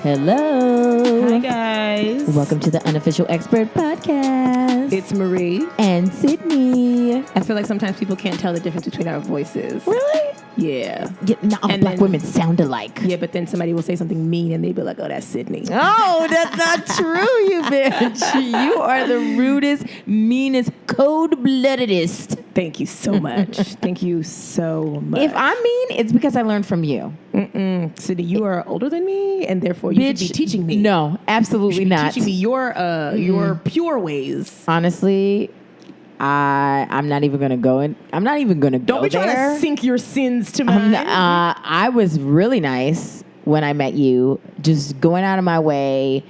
Hello. Hi, guys. Welcome to the Unofficial Expert Podcast. It's Marie. And Sydney. I feel like sometimes people can't tell the difference between our voices. Really? Yeah. All black women sound alike. Yeah, but then somebody will say something mean and they'll be like, oh, that's Sydney. Oh, that's not true, you bitch. You are the rudest, meanest, cold-bloodedest. Thank you so much. Thank you so much. If I'm mean, it's because I learned from you. Sydney, you are older than me, and therefore you should be teaching me. No, absolutely not. Teaching me your pure ways. Honestly, I'm not even gonna go in. I'm not even gonna go there. Don't be trying to sink your sins to mine. I was really nice when I met you, just going out of my way,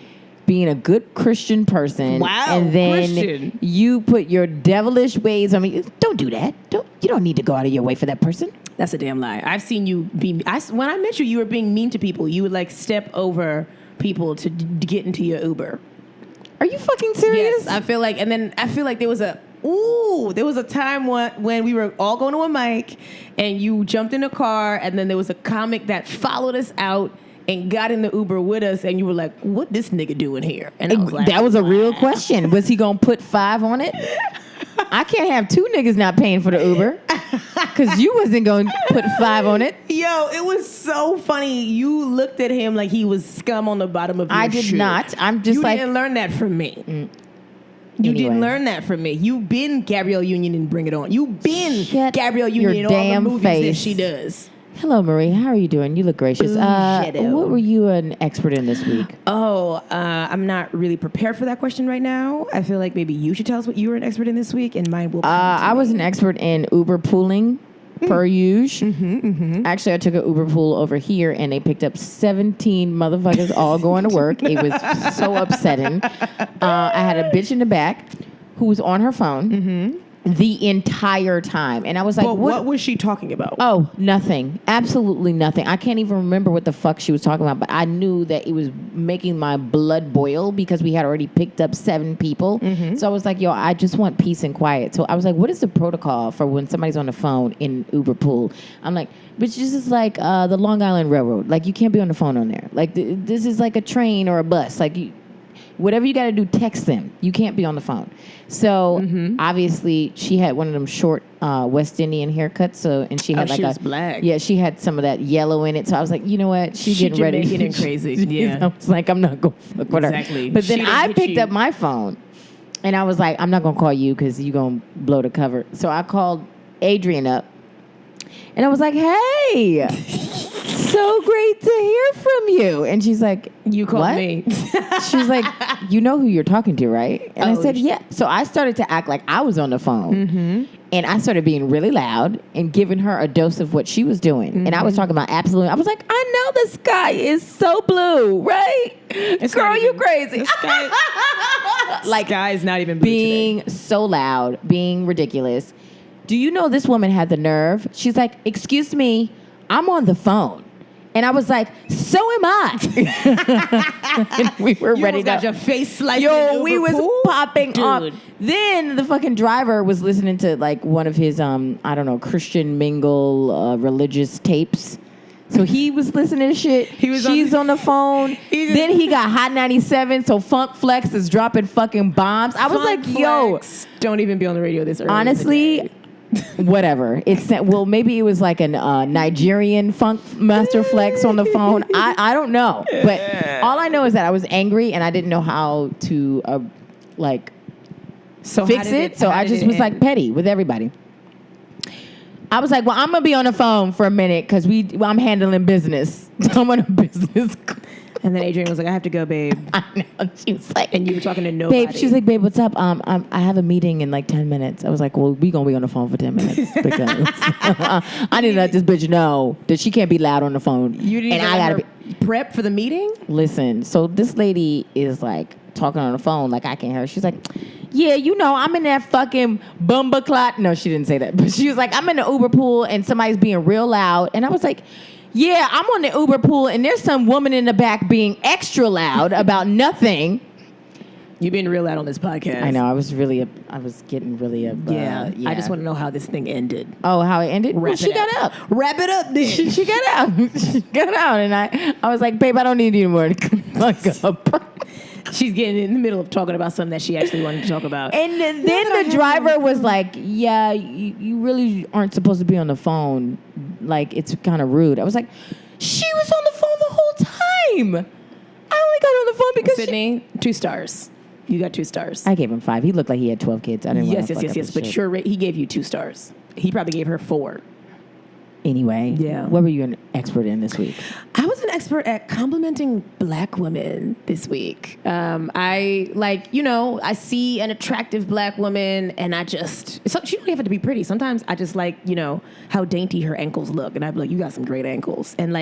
being a good Christian person. Wow, and then Christian. You put your devilish ways on me. Don't do that. You don't need to go out of your way for that person. That's a damn lie. I've seen you be. When I met you, you were being mean to people. You would like step over people to get into your Uber. Are you fucking serious? Yes, I feel like there was a time when we were all going to a mic, and you jumped in a car, and then there was a comic that followed us out and got in the Uber with us, and you were like, "What this nigga doing here?" And I was like, that was a real wow. question. Was he gonna put 5 on it? I can't have 2 niggas not paying for the Uber because you wasn't gonna put 5 on it. Yo, it was so funny. You looked at him like he was scum on the bottom of your shoe. I did not. I'm just you like, didn't learn that from me. You Anyway. didn't learn that from me. You've been Gabrielle Union and Bring It On. You've been Shut Gabrielle your Union in all the damn movies face. that she does. hello, Marie. How are you doing? You look gracious. What were you an expert in this week? I'm not really prepared for that question right now. I feel like maybe you should tell us what you were an expert in this week, and mine will. I was an expert in Uber pooling. Per usual. Actually, I took an Uber pool over here, and they picked up 17 motherfuckers all going to work. It was so upsetting. I had a bitch in the back who was on her phone the entire time, and I was like, But what was she talking about? Oh, nothing. Absolutely nothing. I can't even remember what the fuck she was talking about, but I knew that it was making my blood boil because we had already picked up 7 people. So I was like, yo, I just want peace and quiet. So I was like, what is the protocol for when somebody's on the phone in Uber pool? I'm like, bitch, this is like the Long Island Railroad. Like, you can't be on the phone on there. Like, this is like a train or a bus. Like, whatever you got to do, text them. You can't be on the phone. So obviously she had one of them short West Indian haircuts. So and she had she was black. Yeah, she had some of that yellow in it. So I was like, you know what? She's getting ready. Jamaican and crazy. Yeah, I was like, I'm not going to fuck with her. Exactly. But then She I didn't hit picked you. up my phone, and I was like, I'm not going to call you because you're going to blow the cover. So I called Adrian up, and I was like, hey. So great to hear from you. And she's like, you called what? me. She's like, you know who you're talking to, right? And I Oh, said, yeah. So I started to act like I was on the phone. And I started being really loud and giving her a dose of what she was doing. And I was talking about absolutely. I was like, I know the sky is so blue, right? Girl, you crazy. Like, guy's not even blue Being today. so loud, being ridiculous. Do you know this woman had the nerve? She's like, excuse me, I'm on the phone. And I was like, so am I. And we were ready to got your face sliced. Yo, we was pool? popping Dude. off. Then the fucking driver was listening to like one of his I don't know, Christian mingle religious tapes. So he was listening to shit. She's on the phone. Then he got Hot 97. So Funk Flex is dropping fucking bombs. I was like, yo, don't even be on the radio this early. honestly, whatever. Maybe it was like a Nigerian funk master flex on the phone. I don't know, but all I know is that I was angry and I didn't know how to fix it. So I just was like petty with everybody. I was like, well, I'm gonna be on the phone for a minute because I'm handling business. I'm on a business. And then Adrian was like, I have to go, babe. I know. She was like, and you were talking to nobody. Babe, she's like, babe, what's up? I have a meeting in like 10 minutes. I was like, well, we gonna be on the phone for 10 minutes because I need to let this bitch know that she can't be loud on the phone. You didn't and I gotta prep for the meeting? Listen, so this lady is like talking on the phone like I can't hear her. She's like, yeah, you know, I'm in that fucking bumba clot. No, she didn't say that. But she was like, I'm in the Uber pool and somebody's being real loud. And I was like, yeah, I'm on the Uber pool and there's some woman in the back being extra loud about nothing. You've been real loud on this podcast. I know. I was getting really yeah. I just want to know how this thing ended. Oh, how it ended? Well, she got up. Wrap it up then. She got out. She got out. And I was like, babe, I don't need you anymore. fuck up. She's getting in the middle of talking about something that she actually wanted to talk about. And then the driver was like, yeah, you really aren't supposed to be on the phone. Like, it's kind of rude. I was like, she was on the phone the whole time. I only got on the phone because Sydney, 2 stars. You got 2 stars. I gave him 5. He looked like he had 12 kids. I didn't want to fuck up his But shit. he gave you 2 stars. He probably gave her 4. Anyway, Yeah. What were you an expert in this week? I was an expert at complimenting Black women this week. I see an attractive Black woman and she don't even have to be pretty. Sometimes I just like, how dainty her ankles look. And I'd be like, you got some great ankles. And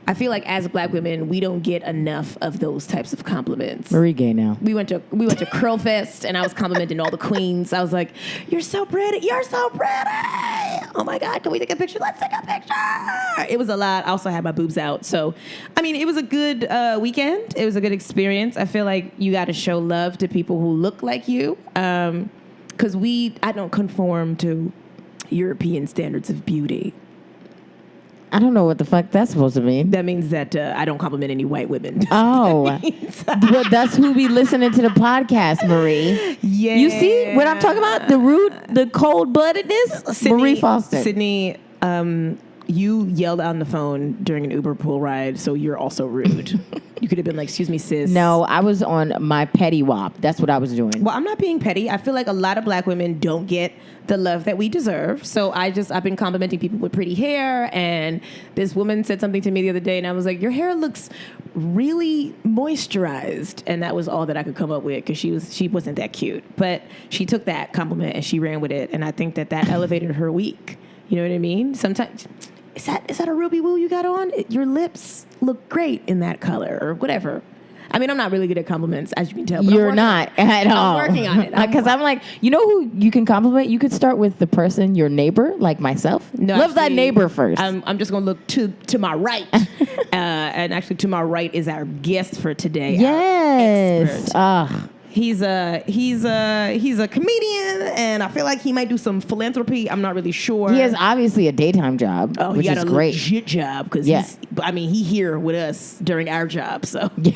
I feel like as Black women, we don't get enough of those types of compliments. Marie gay now. We went to Curl Fest and I was complimenting all the queens. I was like, you're so pretty. You're so pretty. Oh my God, can we take a picture? Let's take a picture. It was a lot. I also had my boobs out. So, it was a good weekend. It was a good experience. I feel like you got to show love to people who look like you. Because I don't conform to European standards of beauty. I don't know what the fuck that's supposed to mean. That means that I don't compliment any white women. Oh, well, that's who be listening to the podcast, Marie. Yeah. You see what I'm talking about? The rude, the cold-bloodedness? Marie Foster. Sydney, you yelled on the phone during an Uber pool ride, so you're also rude. You could have been like, excuse me, sis. No, I was on my petty wop. That's what I was doing. Well, I'm not being petty. I feel like a lot of Black women don't get the love that we deserve. So I've been complimenting people with pretty hair. And this woman said something to me the other day, and I was like, your hair looks really moisturized. And that was all that I could come up with because she wasn't that cute. But she took that compliment and she ran with it. And I think that elevated her week. You know what I mean? Sometimes, is that a Ruby Woo you got on? Your lips look great in that color or whatever. I'm not really good at compliments, as you can tell. But You're not at all. I'm working on it. Because I'm like, you know who you can compliment? You could start with the person, your neighbor, like myself. No, love that neighbor first. I'm just going to look to my right. And actually, to my right is our guest for today. Yes. He's a comedian, and I feel like he might do some philanthropy. I'm not really sure. He has obviously a daytime job, Oh, which he got is a great. legit job because he here with us during our job. So Yeah.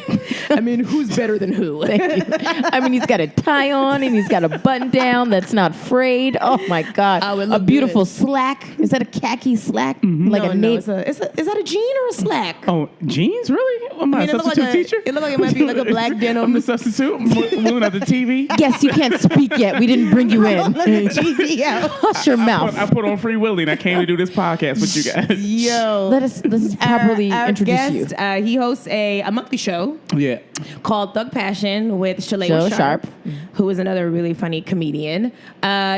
who's better than who? He's got a tie on and he's got a button down that's not frayed. Oh my God. Oh, it a looked beautiful good. slack. Is that a khaki slack? Like is that a jean or a slack? Oh, jeans? Really? Am I a it looked substitute like teacher? It looked like it might be like a black denim. I'm the substitute. I'm moving out the TV. Yes, you can't speak yet. We didn't bring you in. TV out. Hush your mouth. I put on Free Willy and I came to do this podcast with you guys. Yo. Let's properly our introduce guest, you. He hosts a monthly show Yeah. called Thug Passion with Joe Shalay Sharp, who is another really funny comedian.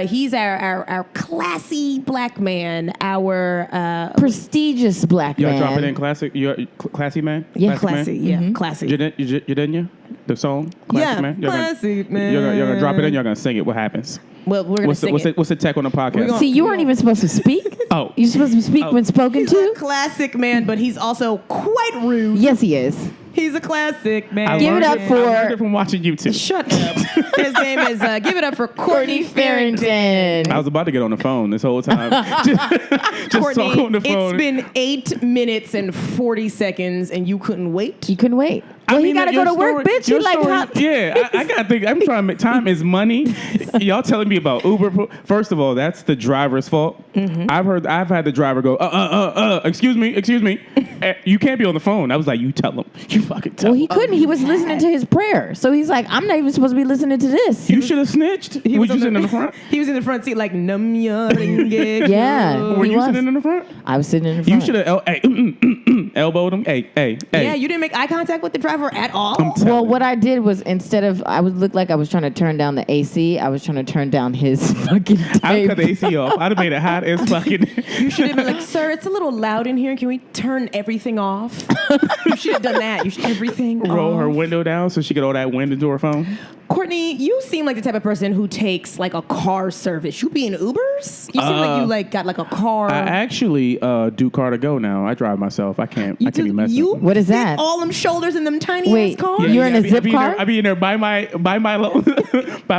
He's our classy Black man, our Prestigious Black Y'all man. drop it in classic. You're classy man? Yeah, classy, man? classy. You didn't you? The song? Classy man? Classy man. You're gonna drop it in, you're gonna sing it. What happens? Well, we're gonna sing it. What's the tech on the podcast? See, you weren't even supposed to speak. Oh. You're supposed to speak when spoken He's a to? classic man, but he's also quite rude. Yes, he is. He's a classic man. I Give it learned up for- I learned it from watching YouTube. Shut up. His name is, give it up for Courtney Fearrington. I was about to get on the phone this whole time. just Courtney, talk on the phone. it's been 8 minutes and 40 seconds, and you couldn't wait? You couldn't wait. Well, he got to go to work, bitch. Your You like story- hot. Yeah, I got to think. I'm trying to make time is money. Y'all telling me about Uber. First of all, that's the driver's fault. Mm-hmm. I've had the driver go, excuse me. You can't be on the phone. I was like, you tell him. You fucking tell Well, him. he couldn't. He was listening to his prayer. So he's like, I'm not even supposed to be listening to this. You should have snitched. Was you sitting in the front? He was in the front seat like, num ya ringe. Yeah. Were He you was. sitting in the front? I was sitting in the You front. should have elbowed him. Hey. Yeah, you didn't make eye contact with the driver at all? Well, what I did was instead of I would look like I was trying to turn down the AC, I was trying to turn down his fucking I tape. cut the AC off. I'd have made it hot as fucking. You should have been like, sir, it's a little loud in here. Can we turn everything off? You should have done that. You should everything Roll off. her window down so she get all that wind into her phone. Courtney, you seem like the type of person who takes like a car service. You be in Ubers? You seem like you got like a car. I actually do car to go now. I drive myself. I can't be messing. You What is fit that? all them shoulders in them tiny Wait, ass cars? You're in a zip car? I be in there by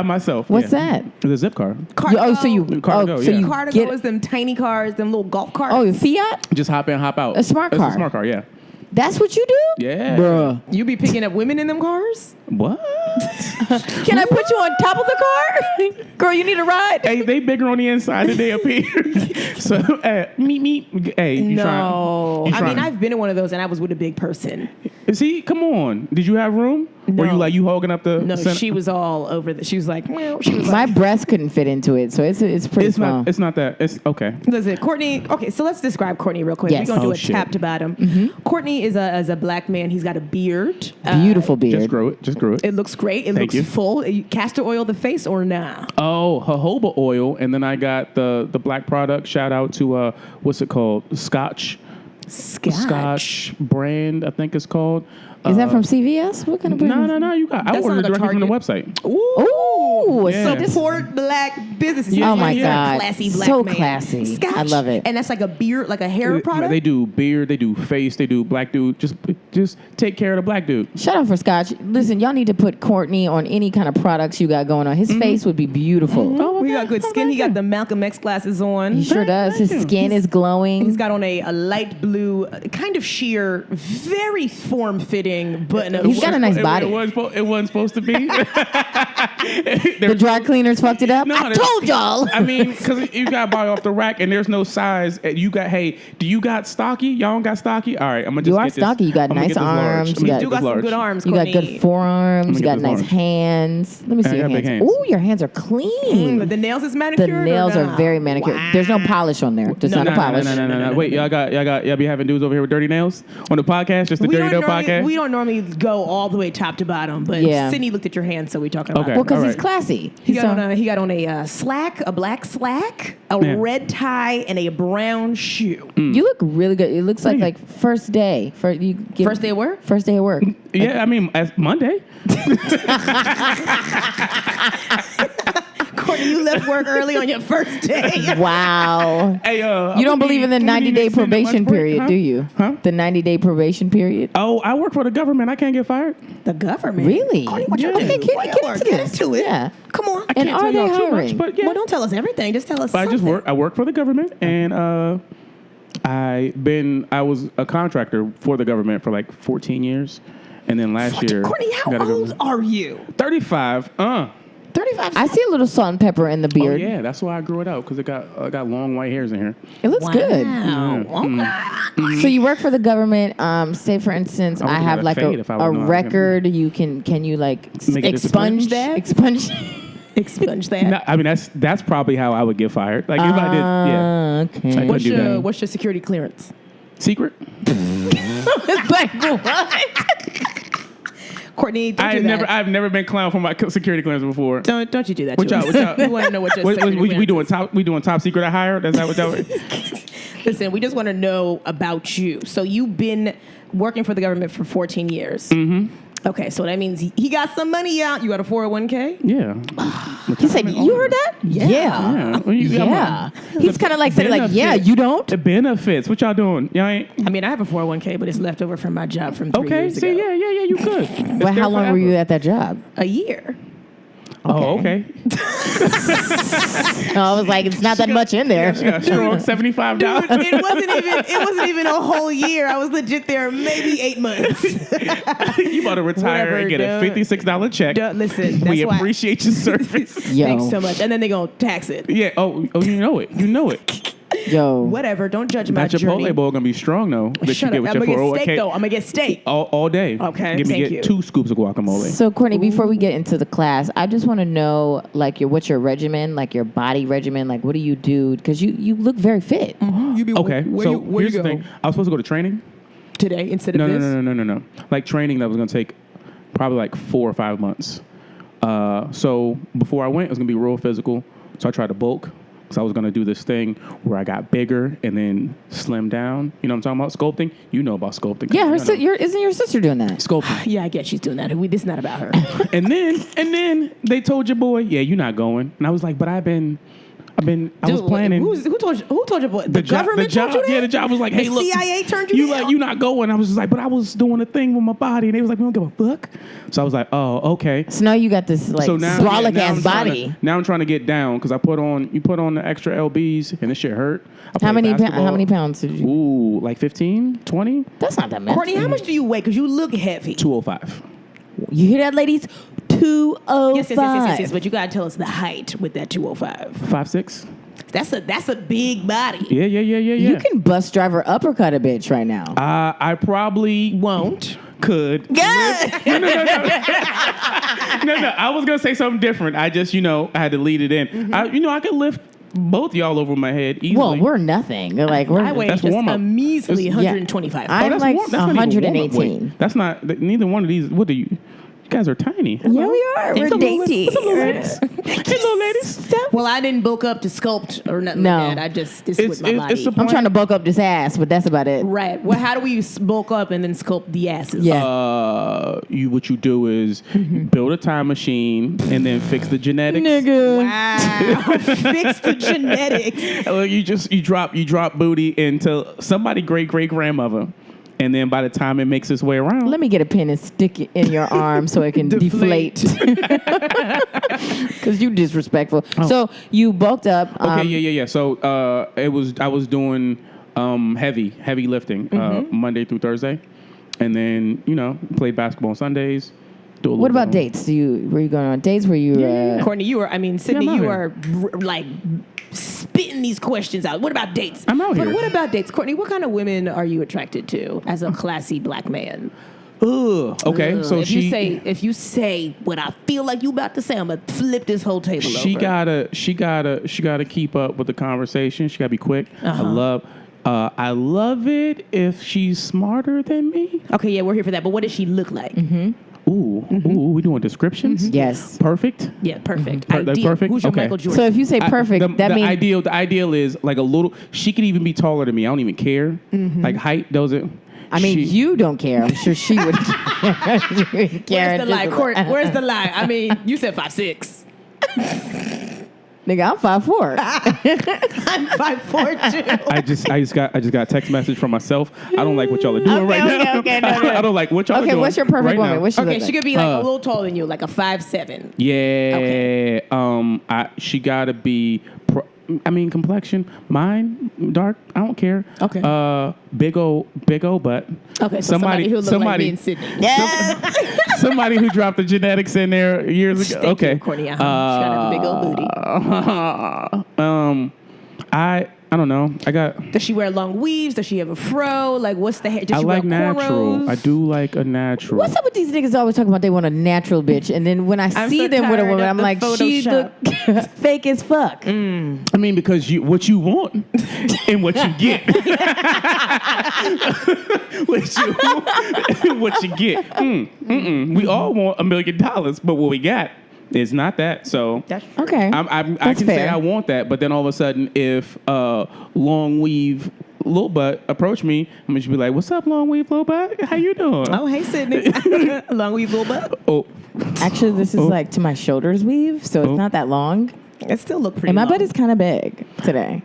myself. What's that? The zip car. Oh, so you Cargo, so yeah. you Car-to-go get is them tiny cars, them little golf carts. oh Fiat? Just hop in, hop out. A smart It's car. a smart car, yeah. That's what you do? Yeah. Bruh. You be picking up women in them cars? What? Can I put you on top of the car? Girl, you need a ride? Hey, they bigger on the inside than they up here. So, meet. Hey, you No. trying? I mean, I've been in one of those and I was with a big person. See, come on. Did you have room? No. Were you hogging up the? No, center? she was all over she was like, well, she was My like, breast couldn't fit into it, so it's pretty It's small. not. It's not that. It's okay. listen, Courtney. Okay, so let's describe Courtney real quick. Yes. We're gonna do Oh, a shit. top to bottom. Courtney is a black man. He's got a beard. Beautiful beard. Just grow it. Just grow it. It looks great. It Thank looks you. full. Castor oil the face or nah? Oh, jojoba oil, and then I got the black product. Shout out to what's it called? Scotch brand, I think it's called. Is that from CVS? What kind of brand? No. You got. I That's ordered not like a directly from the Target. website. Ooh, Yeah. so this Support black businesses. Yeah, Oh my He's a God. classy black So man. classy. Scotch. I love it. And that's like a beard, like a hair product. They do beard, they do face, they do black dude. Just take care of the black dude. Shout out for Scotch. Listen, y'all need to put Courtney on any kind of products you got going on. His face would be beautiful. Oh, We got good skin. He got the Malcolm X glasses on. He sure does. His skin is glowing. He's got on a light blue, kind of sheer, very form-fitting button-up. He's got a nice body. It wasn't supposed to be. The dry cleaners fucked it up. No, I there's- told y'all. I mean, because you got to buy off the rack and there's no size. And you got, hey, do you got stocky? Y'all don't got stocky? All right, I'm going to just You are get this. stocky. You got I'm gonna nice get this large. arms. I'm You gonna got- get You got this some large. good arms, You got Courtney. good forearms. You Let got me get nice this hands. Let me see I your got big hands. hands. Ooh, your hands are clean. But the nails is The manicured. or nails are not? very manicured. Wow. There's no polish on there. Just not a polish. No. Wait, y'all be having dudes over here with dirty nails on the podcast? Just the dirty nail podcast? We don't normally go all the way top to bottom, but Yeah. Sydney looked at your hand, so we talking about Okay. it. Well, because All he's right. classy. He got on a black slack, a Yeah. red tie, and a brown shoe. You look really good. It looks like Thank you. first day. First day at work? First day at work. Yeah, I mean, as Monday. Courtney, you left work early on your first day. Wow. Hey, You don't believe in the 90-day probation period, do you? Huh? The 90-day probation period? Oh, I work for the government. I can't get fired. The government. Really? Courtney, what you Yeah. do? Okay, get Where into you work? this. Get into it. Yeah. Come on. I And can't are tell they y'all too hiring? much, but yeah. Well, don't tell us everything. Just tell us But something. I work for the government, and I was a contractor for the government for like 14 years, and then last year. Courtney, how got a old government- are you? 35. 35. I see a little salt and pepper in the Oh beard. yeah, that's why I grew it out because I got long white hairs in here. It looks good. Wow. Okay. So you work for the government. Say, for instance, I I would've have got like a fade if I a would've known I was record. You can you like Make it expunge disappear? Expunge. Expunge that. No, I mean that's probably how I would get fired. Like if I did, yeah. Okay. Like, What's do that. what's your security clearance? Secret? Like what? Courtney, don't do that. I've never been clowned for my security clearance before. Don't you do that What to y'all- us. what y'all- We want to know what your What, security we clearance is. doing top secret I hired? That's that what y'all? Listen, we just want to know about you. So you've been working for the government for 14 years. Mm-hmm. Okay, so that means he got some money out. You got a 401k? Yeah. He said, "You heard that? Yeah, Yeah. Well, you got yeah." my- He's kind of like saying, "Like, yeah, benefits. you don't." The benefits. What y'all doing? Y'all ain't. I mean, I have a 401k, but it's left over from my job from 3 Okay. years See, ago. yeah. You good. But how long were you at that job? A year. Oh, okay. I was like, it's not that much in there. Yeah, strong $75. It wasn't even a whole year. I was legit there maybe 8 months. You about to retire Whatever, and get a dude. $56 check. Listen, that's We why. appreciate your service. Yo, Thanks so much. And then they gonna tax it. Yeah. Oh, you know it. You know it. yo. Whatever. Don't judge my That journey. Chipotle bowl gonna be strong though. That Shut you up. get I'm with gonna your get steak 401k though. I'm gonna get steak. all day. Okay, Give me thank you. 2 scoops of guacamole. So, Courtney, before we get into the class, I just want to know, like, what's your regimen, like your body regimen, like, what do you do? Because you look very fit. You be Okay. Where So you, where here's you the go thing. I was supposed to go to training. today instead of No, this? no. Like training that was gonna take probably like 4 or 5 months. So before I went, it was gonna be real physical. So I tried to bulk. So I was gonna do this thing where I got bigger and then slim down. You know what I'm talking about? Sculpting. You know about sculpting. Yeah, You know. isn't your sister doing that? Sculpting. Yeah, I get she's doing that. This is not about her. and then they told your boy, yeah, you're not going. And I was like, but I've been I was planning. Who told you? What, the government job, told you that? Yeah, the job was like, hey, the look. CIA turned you down? You not going. I was just like, but I was doing a thing with my body. And they was like, we don't give a fuck. So I was like, oh, okay. So now you got this like brolic ass body. Now I'm trying to get down because you put on the extra LBs and this shit hurt. How many pounds did you? Ooh, like 15, 20? That's not that much. Courtney, how much do you weigh? Because you look heavy. 205. You hear that, ladies? 205. Yes. But you gotta tell us the height with that 205. 5'6". That's a big body. Yeah. You can bus driver uppercut a bitch right now. I probably Won't. Could. Yeah. No. I was gonna say something different. I just, I had to lead it in. Mm-hmm. I could lift both y'all over my head easily. Well, we're nothing. Like I weigh that's just warm-up. a measly 125. I'm that's like that's not even warm-up 118. weight. That's not neither one of these. What do you? You guys are tiny. Yeah, we are. We're dainty. Hey, little ladies. Well, I didn't bulk up to sculpt or nothing No. like that. I just, this is with my body. I'm trying to bulk up this ass, but that's about it. Right. Well, how do we bulk up and then sculpt the asses? Yeah. What you do is build a time machine and then fix the genetics. Nigga. Wow. Fix the genetics. You drop booty into somebody great grandmother. And then by the time it makes its way around, Let me get a pin and stick it in your arm so it can deflate. Because you disrespectful. Oh. So you bulked up. Okay, yeah. So I was doing heavy lifting Monday through Thursday, and then played basketball on Sundays. What about dates? Were you going on dates? Were you? Courtney, Sydney, I'm out you here. are like spitting these questions out. What about dates? I'm out here. What about dates? Courtney, what kind of women are you attracted to as a classy black man? Ugh. Okay, so if you say what I feel like you about to say, I'm gonna flip this whole table over. She gotta keep up with the conversation. She gotta be quick. I love it if she's smarter than me. Okay, yeah, we're here for that. But what does she look like? Ooh, we doing descriptions? Yes. Perfect. Yeah, perfect. That's Ideal. perfect? Who's your Okay. Michael Jordan? So if you say perfect, that means the ideal is like a little. She could even be taller than me. I don't even care. Like height doesn't. I mean, you don't care. I'm sure she would care. Where's the lie, Court? Where's the lie? I mean, you said 5'6". Nigga, I'm 5'4". I'm 5'4" too. I just got a text message from myself. I don't like what y'all are doing right now. Okay, no. I don't like what y'all are doing. Okay, what's your perfect right woman? now. What's she Okay, look she like? could be like a little taller than you, like a 5'7". Yeah. Okay. She gotta be. Complexion. Mine dark. I don't care. Okay. Big old butt. Okay, so somebody who look like me and Sydney. Yeah. Somebody who dropped the genetics in there years ago. Thank Okay. you, Courtney. She gotta have a big old booty. I don't know. Does she wear long weaves? Does she have a fro? Like, what's the hair? Does I she like wear natural. cornrows? I do like a natural. What's up with these niggas always talking about they want a natural bitch, and then when I see so them with a tired woman, of I'm the like, she look fake as fuck. I mean, because what you want and what you get. what you get. We all want $1 million, but what we got is not that. So Okay. I That's can fair. say I want that, but then all of a sudden, if long weave little butt approach me, I'm just be like, "What's up, long weave little butt? How you doing?" Oh, hey, Sydney. Long weave little butt. Oh, Actually, this is like to my shoulders weave, so it's not that long. It still look pretty And my long. butt is kind of big today.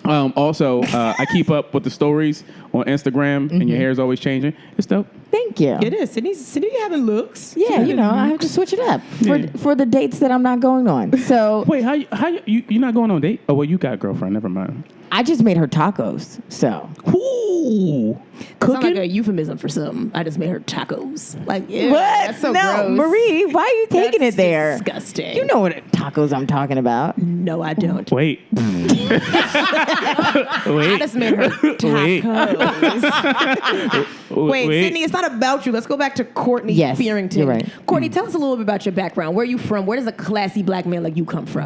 Also, I keep up with the stories on Instagram, and your hair is always changing. It's dope. Thank you. It is. Sydney having looks. Yeah, I have to switch it up for the dates that I'm not going on. So Wait, how you not going on a date? Oh, well, you got a girlfriend. Never mind. I just made her tacos. So Ooh, That sounds like a euphemism for something. I just made her tacos. Like, ew, what? that's so No, gross. Marie, why are you taking That's it there? disgusting. You know what tacos I'm talking about. No, I don't. wait. I just made her tacos. Wait, Sydney, it's not about you. Let's go back to Courtney Fearrington. You're right. Courtney, tell us a little bit about your background. Where are you from? Where does a classy black man like you come from?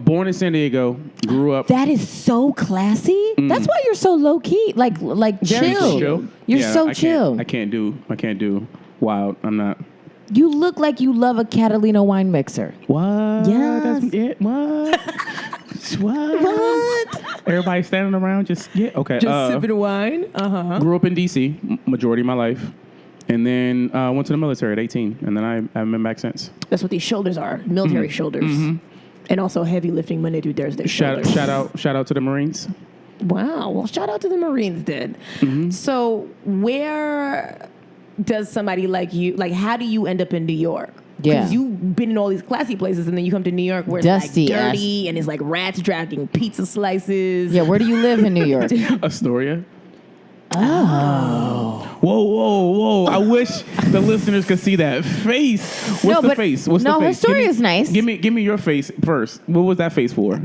Born in San Diego, grew up. That is so classy. That's why you're so low key, like chill. Chill. You're Yeah, so I chill. can't do wild. I'm not. You look like you love a Catalina wine mixer. What? Yes. That's it. What? What? Everybody standing around, okay. Just sipping wine. Grew up in D.C. Majority of my life, and then went to the military at 18, and then I haven't been back since. That's what these shoulders are. Military shoulders. And also heavy lifting Monday through Thursday. Shout out to the Marines. Wow. Well, shout out to the Marines then. Mm-hmm. So where does somebody like you, like how do you end up in New York? Yeah. Because you've been in all these classy places and then you come to New York where Dusty it's like dirty and it's like rats dragging pizza slices. Yeah, where do you live in New York? Astoria. Oh. Whoa. I wish the listeners could see that face. What's the face? Astoria's nice. Give me your face first. What was that face for?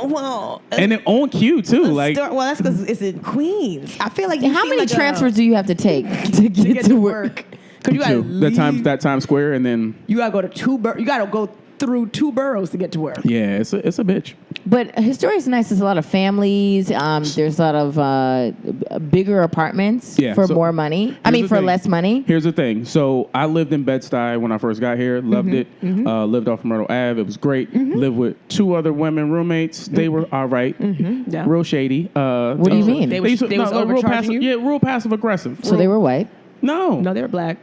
Well. And then on cue, too. Well, that's because it's in Queens. I feel like you How seem many like transfers do you have to take to get to work? Because you gotta leave. That Times Square, and then you gotta go to you gotta go through 2 boroughs to get to work. Yeah, it's a bitch. But Astoria's nice. There's a lot of families. There's a lot of bigger apartments for more money. For less money. Here's the thing. So I lived in Bed-Stuy when I first got here. Loved it. Lived off Myrtle Ave. It was great. Lived with 2 other women roommates. They were all right. Yeah. Real shady. What do you mean? They was overcharging you? Yeah, real passive aggressive. So they were white? No, they were black.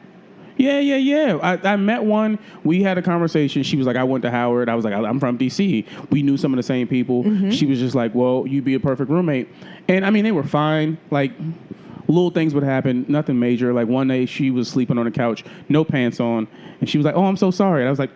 Yeah. I met one. We had a conversation. She was like, I went to Howard. I was like, I'm from D.C. We knew some of the same people. She was just like, well, you'd be a perfect roommate. And, they were fine. Like, little things would happen. Nothing major. Like, one day she was sleeping on the couch, no pants on. And she was like, oh, I'm so sorry. And I was like,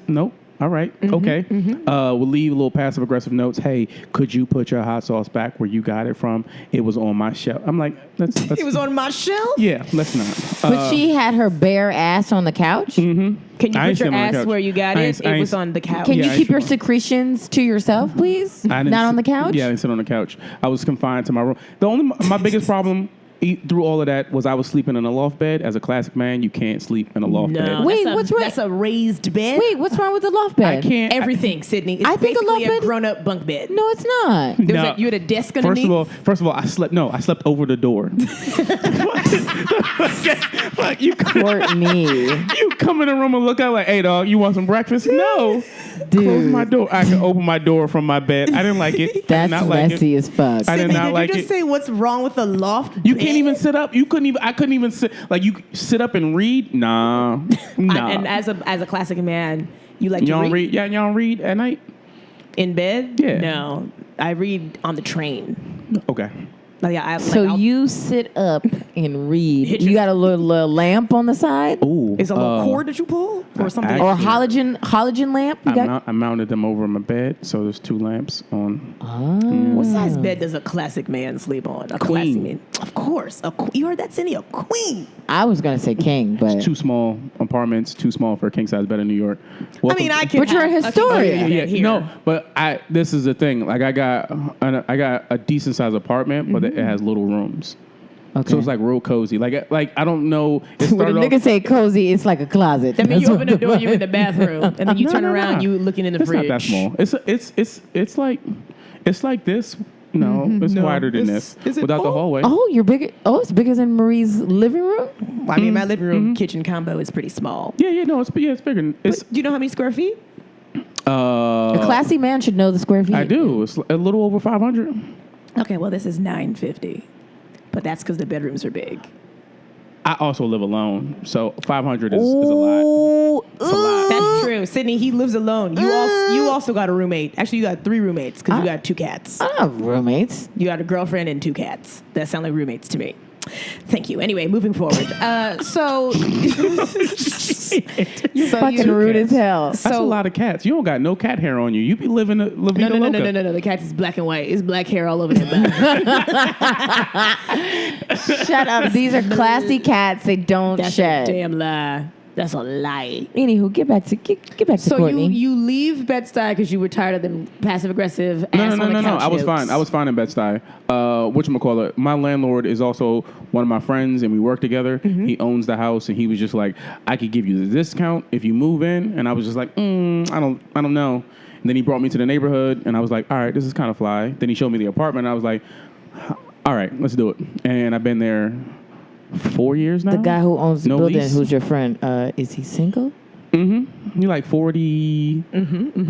nope. All right. Okay. We'll leave little passive aggressive notes. Hey, could you put your hot sauce back where you got it from? It was on my shelf. I'm like, let's it was on my shelf? Yeah, let's not. But she had her bare ass on the couch? Can you put your ass where you got it? It was on the couch. Can you keep your secretions to yourself, please? Not on the couch? Yeah, I didn't sit on the couch. I was confined to my room. My biggest problem through all of that was I was sleeping in a loft bed. As a classic man, you can't sleep in a loft bed. Wait, what's wrong? That's a raised bed. Wait, what's wrong with the loft bed? I can't. Everything, Sydney. It's I think basically a loft bed, a grown-up bunk bed. No, it's not. No. You had a desk underneath? First of all, I slept over the door. Like you Courtney. You come in the room and look out like, hey dog, you want some breakfast? No. Dude. Close my door. I can open my door from my bed. I didn't like it. That's not messy as fuck. I did not like it. Did you just say what's wrong with the loft You bed? can't even sit up. I couldn't even sit. Like, you sit up and read? Nah. And as a classic man, you like to read? Yeah, y'all read at night? In bed? Yeah. No. I read on the train. Okay. You sit up and read. You got a little lamp on the side? Ooh. Is a little cord that you pull? Or something? Or halogen lamp? I mounted them over my bed, so there's 2 lamps on. What size bed does a classic man sleep on? A queen. Classic man. Of course. You heard that, Cindy? A queen. I was going to say king, but... 2 small apartments, too small for a king-size bed in New York. Welcome. I can. But you're a historian. Yeah. No, but this is the thing. Like, I got a decent-sized apartment, but it has little rooms. Okay. So it's like real cozy. Like I don't know. When a nigga say cozy, it's like a closet. That means you open the door, you're in the bathroom, and then you turn around, you looking in the fridge. It's not that small. It's like this. No, it's wider than this. Without the hallway. Oh, you're bigger. Oh, it's bigger than Marie's living room. I mean, my living room kitchen combo is pretty small. Yeah. No, it's bigger. Do you know how many square feet? A classy man should know the square feet. I do. It's a little over 500. Okay, well, this is 950, but that's because the bedrooms are big. I also live alone, so 500 is a lot. It's a lot. That's true. Sydney, he lives alone. You also got a roommate. Actually, you got 3 roommates because you got 2 cats. I don't have roommates. You got a girlfriend and 2 cats. That sound like roommates to me. Thank you. Anyway, moving forward. You're fucking rude as hell. That's a lot of cats. You don't got no cat hair on you. You be living a No. The cat is black and white. It's black hair all over their back. Shut up. These are classy cats. They don't shed. A damn lie. That's a lie. Anywho, get back to Courtney. So you leave Bed-Stuy because you were tired of them passive aggressive ass on the couch. No. I was fine. I was fine in Bed-Stuy. Whatchamacallit? My landlord is also one of my friends, and we work together. He owns the house, and he was just like, I could give you the discount if you move in. And I was just like, I don't know. And then he brought me to the neighborhood, and I was like, all right, this is kind of fly. Then he showed me the apartment, and I was like, all right, let's do it. And I've been there 4 years now. The guy who owns the building, lease. who's your friend, is he single? You like 40,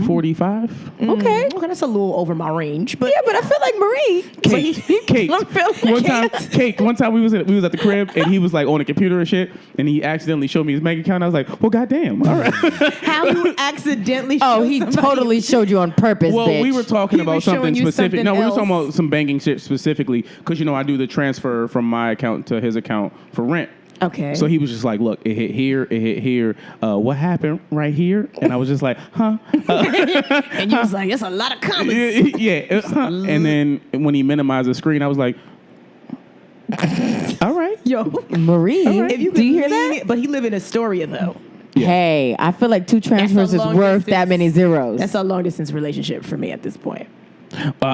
45? Okay, that's a little over my range, but Yeah, but I feel like Marie. Kate. I feel like Kate. One time we was at the crib and he was like on a computer and shit, and he accidentally showed me his bank account. I was like, well, goddamn, all right. how you accidentally? Oh, show he somebody- totally showed you on purpose, Well, bitch. we were talking He about was showing something you specific. something No, we were talking else. about some banking shit specifically because I do the transfer from my account to his account for rent. Okay. So he was just like, look, it hit here. What happened right here? And I was just like, huh? and you was like, "That's a lot of commas." Yeah. Huh. And then when he minimized the screen, I was like, all right. Yo, Marie, if you do you hear could that? lean- But he live in Astoria though. Yeah. Hey, I feel like 2 transfers is long worth that distance. many zeros. That's a long distance relationship for me at this point.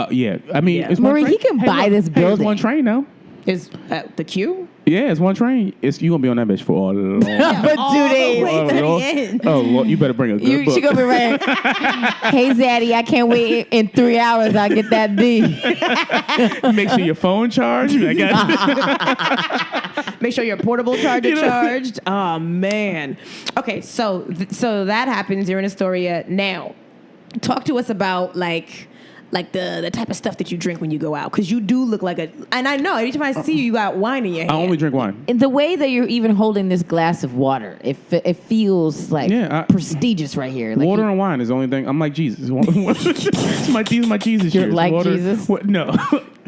Yeah. I mean, Yeah. it's one Marie, train. he can buy this It's building. one train now. Is the queue? Yeah, it's one train. You gonna be on that bitch for a long. For 2 days. Wait to the end. Oh, Lord, you better bring a good book. She gonna be right. Hey, Zaddy, I can't wait. In 3 hours, I'll get that B. Make sure your phone charged. I got Make sure your portable charger You know? charged. Oh man. Okay, so that happens. You're in Astoria now. Talk to us about like the type of stuff that you drink when you go out, because you do look like and I know every time I see you, you got wine in your hand. I only drink wine. In the way that you're even holding this glass of water, it feels like prestigious right here. Like Water and wine is the only thing. I'm like Jesus. These are my Jesus You're years. like Water, Jesus? What? No.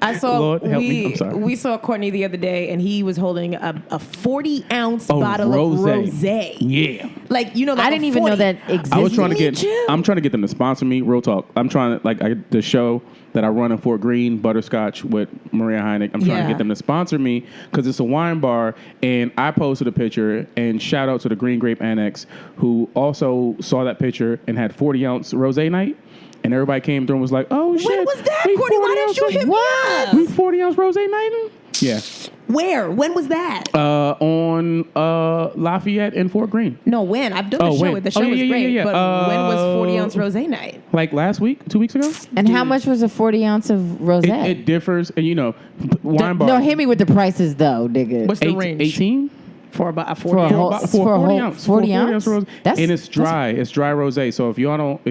I saw Lord, help me. I'm sorry. we saw Courtney the other day, and he was holding a 40-ounce bottle rosé. of rosé. Yeah. Like like I didn't even know that existed. I was trying to Me get. too. I'm trying to get them to sponsor me. Real talk. I'm trying to the show that I run in Fort Greene, Butterscotch with Maria Heineck. I'm trying to get them to sponsor me because it's a wine bar, and I posted a picture. And shout out to the Green Grape Annex, who also saw that picture and had 40-ounce rosé night. And everybody came through and was like, "Oh shit! When was that, we Courtney? Why 40 didn't you ounce- hit me up? We 40-ounce rosé nighting? Yeah. Where? When was that? On Lafayette and Fort Greene. No, when? I've done the show. when? The show Oh, was yeah, great. yeah. But when was 40-ounce rosé night? Like last week, 2 weeks ago. And how much was a 40-ounce of rosé? It differs, and wine bar. No, hit me with the prices though, nigga. What's the range? 18 For about a For a 40 whole- ounce? for a whole 40 40 ounce ounce? rosé. That's- And it's dry. It's dry rosé. So if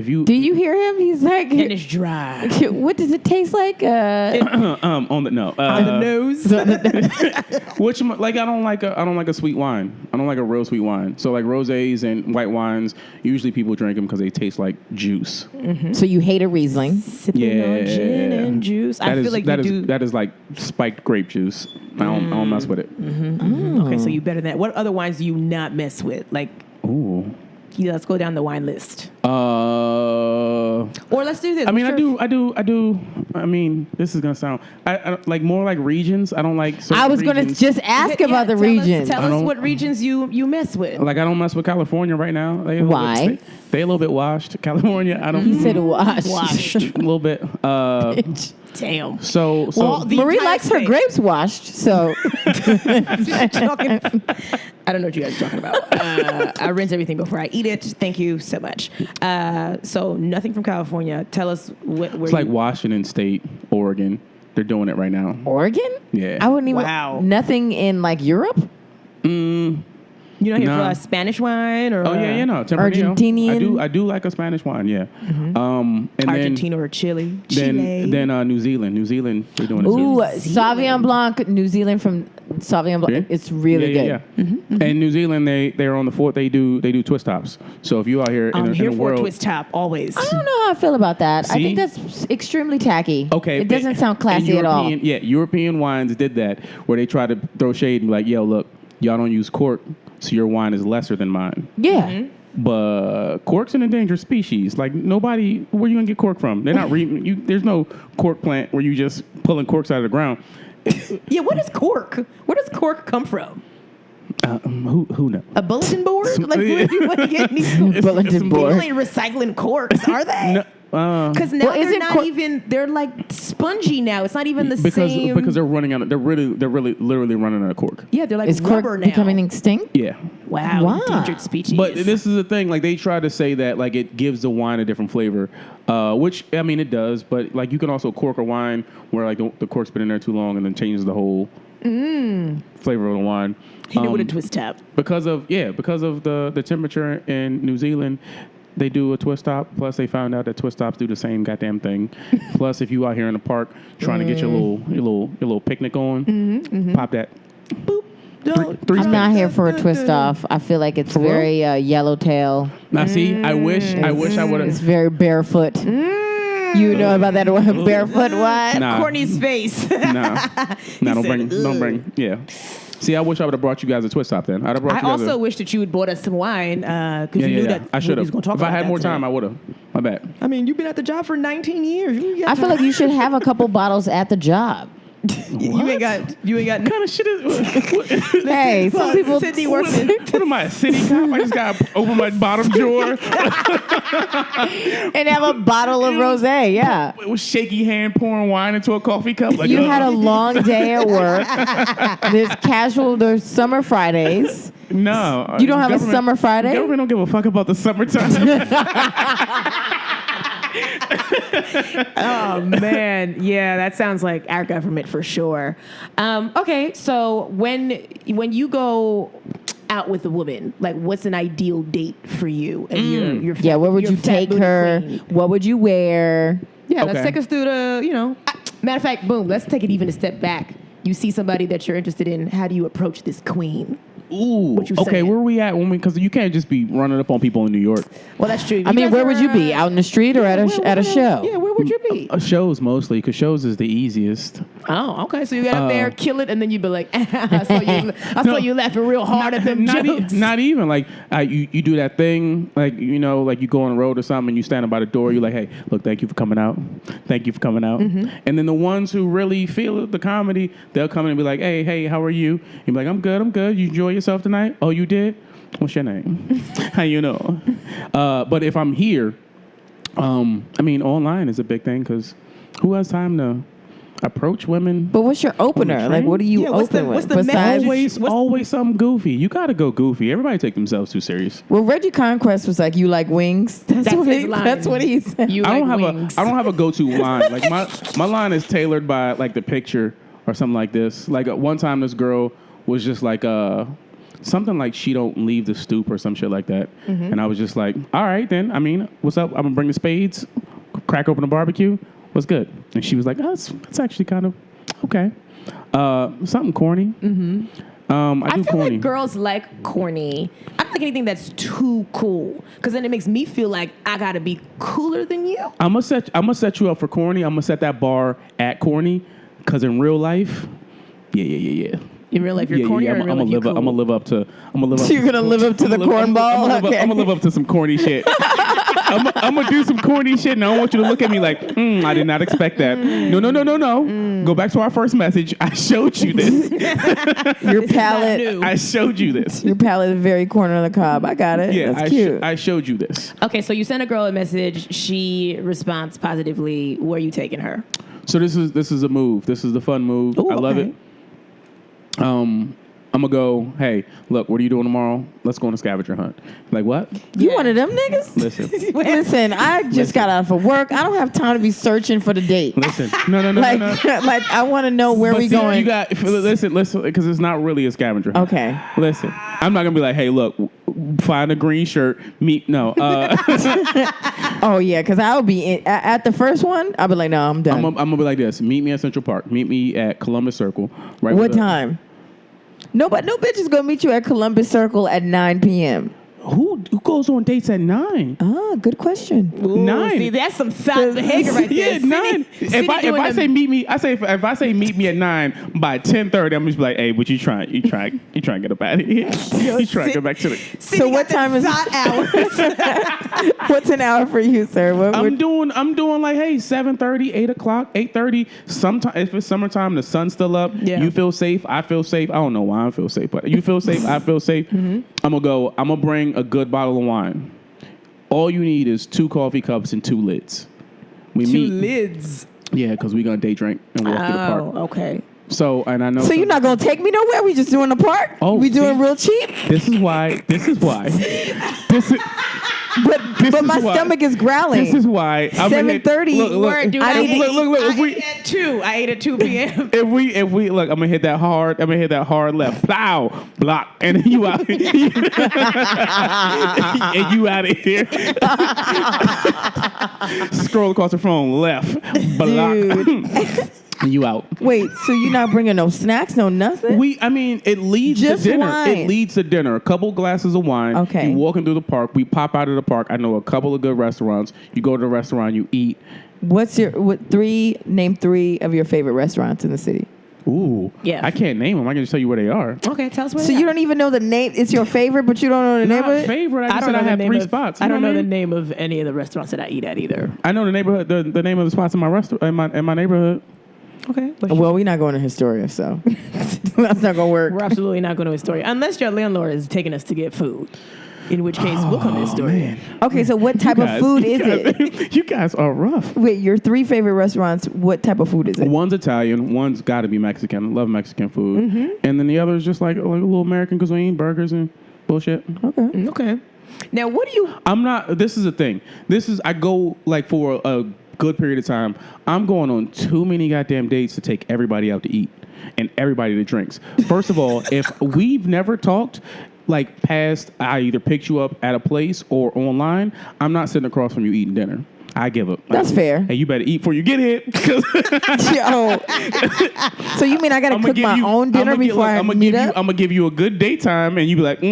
you Do you hear him? He's like, And it's dry. what does it taste like? on the nose. which I don't like a sweet wine. I don't like a real sweet wine. So like rosés and white wines, usually people drink them because they taste like juice. So you hate a Riesling. Sipping on gin and juice. I feel like you do. That is like spiked grape juice. I don't mess with it. Okay, so you better than that. What other wines do you not mess with? Like, Ooh. let's go down the wine list. Or let's do this. I mean, What's I do. I mean, this is gonna sound I like more like regions. I don't like. I was going to regions. just ask about the region. Tell I us don't- what regions you mess with. Like I don't mess with California right now. Why? They a little bit washed. California, I don't. He said wash. Washed. a little bit. Damn. So Well, the Marie entire likes her state. grapes washed, so I don't know what you guys are talking about. I rinse everything before I eat it. Thank you so much. So nothing from California. Tell us where it's like Washington State, Oregon. They're doing it right now. Oregon? Yeah. I wouldn't even. Wow. Nothing in like Europe? You're not here Nah. for a Spanish wine or Oh yeah, no, Tempranillo. Argentinian? I do like a Spanish wine. Yeah. And Argentina or Chile. Chile. then New Zealand. New Zealand, they're doing it too. Ooh, Sauvignon Blanc, New Zealand from Sauvignon Blanc. Yeah. It's really good. Yeah. And New Zealand, they're on the fourth. They do twist tops. So if you out here I'm in here the for world, a twist top always. I don't know how I feel about that. I See? think that's extremely tacky. okay, It doesn't sound and classy at all. European- Yeah, European wines did that where they try to throw shade and be like, yo, look, y'all don't use cork, so your wine is lesser than mine. Yeah. But cork's an endangered species. Like nobody, where you gonna get cork from? They're not there's no cork plant where you just pulling corks out of the ground. Yeah, what is cork? Where does cork come from? Who knows? A bulletin board? Like, where do you want to get these? Bulletin board. People ain't recycling corks, are they? Because now Well, they're isn't not cork- even. They're like spongy now. It's not even the same. Because they're running out. They're really literally running out of cork. yeah, they're like Is cork rubber now. becoming extinct? Yeah. wow, Wow. endangered species. But this is the thing. Like they try to say that like it gives the wine a different flavor, which I mean it does. But like you can also cork a wine where like the cork's been in there too long and then changes the whole flavor of the wine. He knew what a twist top. Because of the temperature in New Zealand, they do a twist top. Plus, they found out that twist tops do the same goddamn thing. Plus, if you out here in the park trying to get your little picnic on, pop that. Boop. Three I'm not here for a twist off. I feel like it's very yellowtail. Now, see, I wish I would have. It's very barefoot. You know about that barefoot what? Nah. Courtney's face. Nah, don't bring. Yeah. See, I wish I would have brought you guys a twist top then. I'd have brought you guys also wish that you had bought us some wine because you knew that I should have. If I had more time, I would have. My bad. I mean, you've been at the job for 19 years. I feel like you should have a couple bottles at the job. You ain't got What kind of shit is? Hey, some people. Sydney works in. What am I, a city cop? I just got to open my bottom drawer. And have a bottle of rosé, yeah. With shaky hand pouring wine into a coffee cup. Like, You had a long day at work. There's summer Fridays. No. You don't have a summer Friday? Government don't give a fuck about the summertime. Oh man, yeah, that sounds like our government for sure. Okay, so when you go out with a woman, like what's an ideal date for you? And your Where would you take her? queen? What would you wear? Yeah, let's Okay. take us through the matter of fact, boom, let's take it even a step back. You see somebody that you're interested in. How do you approach this queen? Ooh. What you Okay, saying? where are we at? Because you can't just be running up on people in New York. Well, that's true. I mean, where would you be? Out in the street or at a show? Yeah, where would you be? Shows mostly, because shows is the easiest. Oh, okay. So you get up there, kill it, and then you'd be like, I saw you laughing real hard at them jokes. Not even like you do that thing like like you go on the road or something and you stand by the door. You're like, hey, look, thank you for coming out. Thank you for coming out. And then the ones who really feel the comedy, they'll come in and be like, hey, how are you? You're like, I'm good. You enjoy yourself tonight? Oh, you did? What's your name? How you know? But if I'm here, I mean, online is a big thing because who has time to approach women? But what's your opener? Like, what do you open with? what's the message? Always something goofy. You got to go goofy. Everybody take themselves too serious. Well, Reggie Conquest was like, "You like wings?" That's his line. That's what he said. I don't have a go-to line. Like my line is tailored by like the picture or something like this. Like one time, this girl was just like something like she don't leave the stoop or some shit like that, and I was just like, all right then. I mean, what's up? I'm gonna bring the spades, crack open the barbecue. What's good? And she was like, oh, that's actually kind of okay. Something corny. I do feel corny. like girls like corny. I don't like anything that's too cool because then it makes me feel like I gotta be cooler than you. I'm gonna set you up for corny. I'm gonna set that bar at corny because in real life, yeah. In real life, you're corny. I'm or in real life, you're cool? gonna live up to. You're gonna live up to the cornball. I'm gonna live up to some corny shit. I'm gonna do some corny shit, and I don't want you to look at me like, I did not expect that. No. Go back to our first message. I showed you this. Your palate. I showed you this. Your palate is very corner of the cob. I got it. Yeah, That's cute. I showed you this. Okay, so you send a girl a message. She responds positively. Where are you taking her? So this is a move. This is the fun move. Ooh, I love okay. it. I'm gonna go, hey, look, what are you doing tomorrow? Let's go on a scavenger hunt. Like, what? You one of them niggas? Listen, I just got out of work. I don't have time to be searching for the date. Listen. No. Like, I want to know where we going. You got listen, because it's not really a scavenger hunt. Okay. Listen, I'm not gonna be like, hey, look, find a green shirt, meet. No. Oh yeah, because I'll be at the first one. I'll be like, no, I'm done. I'm gonna be like this. Meet me at Central Park. Meet me at Columbus Circle. Right. What time? No bitch is gonna meet you at Columbus Circle at 9 p.m. Who goes on dates at 9? Ah, good question. Ooh, 9. See, that's some thought behavior right there. Yeah, 9. If I say meet me, if I say meet me at 9 by 10:30, I'm just like, hey, what you trying? You trying to get up out of here? You trying to get back to the. So what time is hours? What's an hour for you, sir? I'm doing like, hey, 7:30, 8 o'clock, 8:30. Sometimes if it's summertime, the sun's still up. Yeah. You feel safe. I feel safe. I don't know why I feel safe, but you feel safe. I feel safe. I'm gonna bring a good bottle of wine. All you need is 2 coffee cups and 2 lids. We meet. 2 lids. Yeah, because we're gonna day drink and walk to the park. Oh, okay. So, and I know. So you're not gonna take me nowhere? We just doing the park? Oh, we doing see? real cheap? This is why. This is but my stomach is growling. This is why 7:30. Word, dude. I I ate at 2 p.m. If we look, I'm gonna hit that hard left, plow, block, and then you out, and you out of here. Scroll across the phone, left, block. You out. Wait, so you're not bringing no snacks, no nothing? It leads Just to dinner. wine. It leads to dinner. A couple glasses of wine. Okay. You walking through the park. We pop out of the park. I know a couple of good restaurants. You go to the restaurant. You eat. Name three of your favorite restaurants in the city? Ooh. Yeah. I can't name them. I can just tell you where they are. Okay, tell us where So you don't even know the name. It's your favorite, but you don't know the name of Not it? favorite. I I just don't said know I have the name 3 of, spots. I don't know what the mean? name of any of the restaurants that I eat at either. I know the neighborhood. The name of the spots in my restaurant in my neighborhood. Okay. Well, we're not going to Historia, so that's not going to work. We're absolutely not going to Astoria unless your landlord is taking us to get food. In which case, we'll come to Astoria. Okay, so what type of food is it? You guys are rough. Wait, your 3 favorite restaurants, what type of food is it? One's Italian. One's got to be Mexican. Love Mexican food. And then the other is just like a little American cuisine, burgers and bullshit. Okay. Okay. Now, what do you... I'm not. This is the thing. I go like for a good period of time. I'm going on too many goddamn dates to take everybody out to eat and everybody to drinks. First of all, if we've never talked, like past, I either picked you up at a place or online, I'm not sitting across from you eating dinner. I give up. That's fair. Hey, you better eat before you get here. Yo. So you mean I got to cook my own dinner before I meet up? I'm going to give you a good daytime, and you be like, I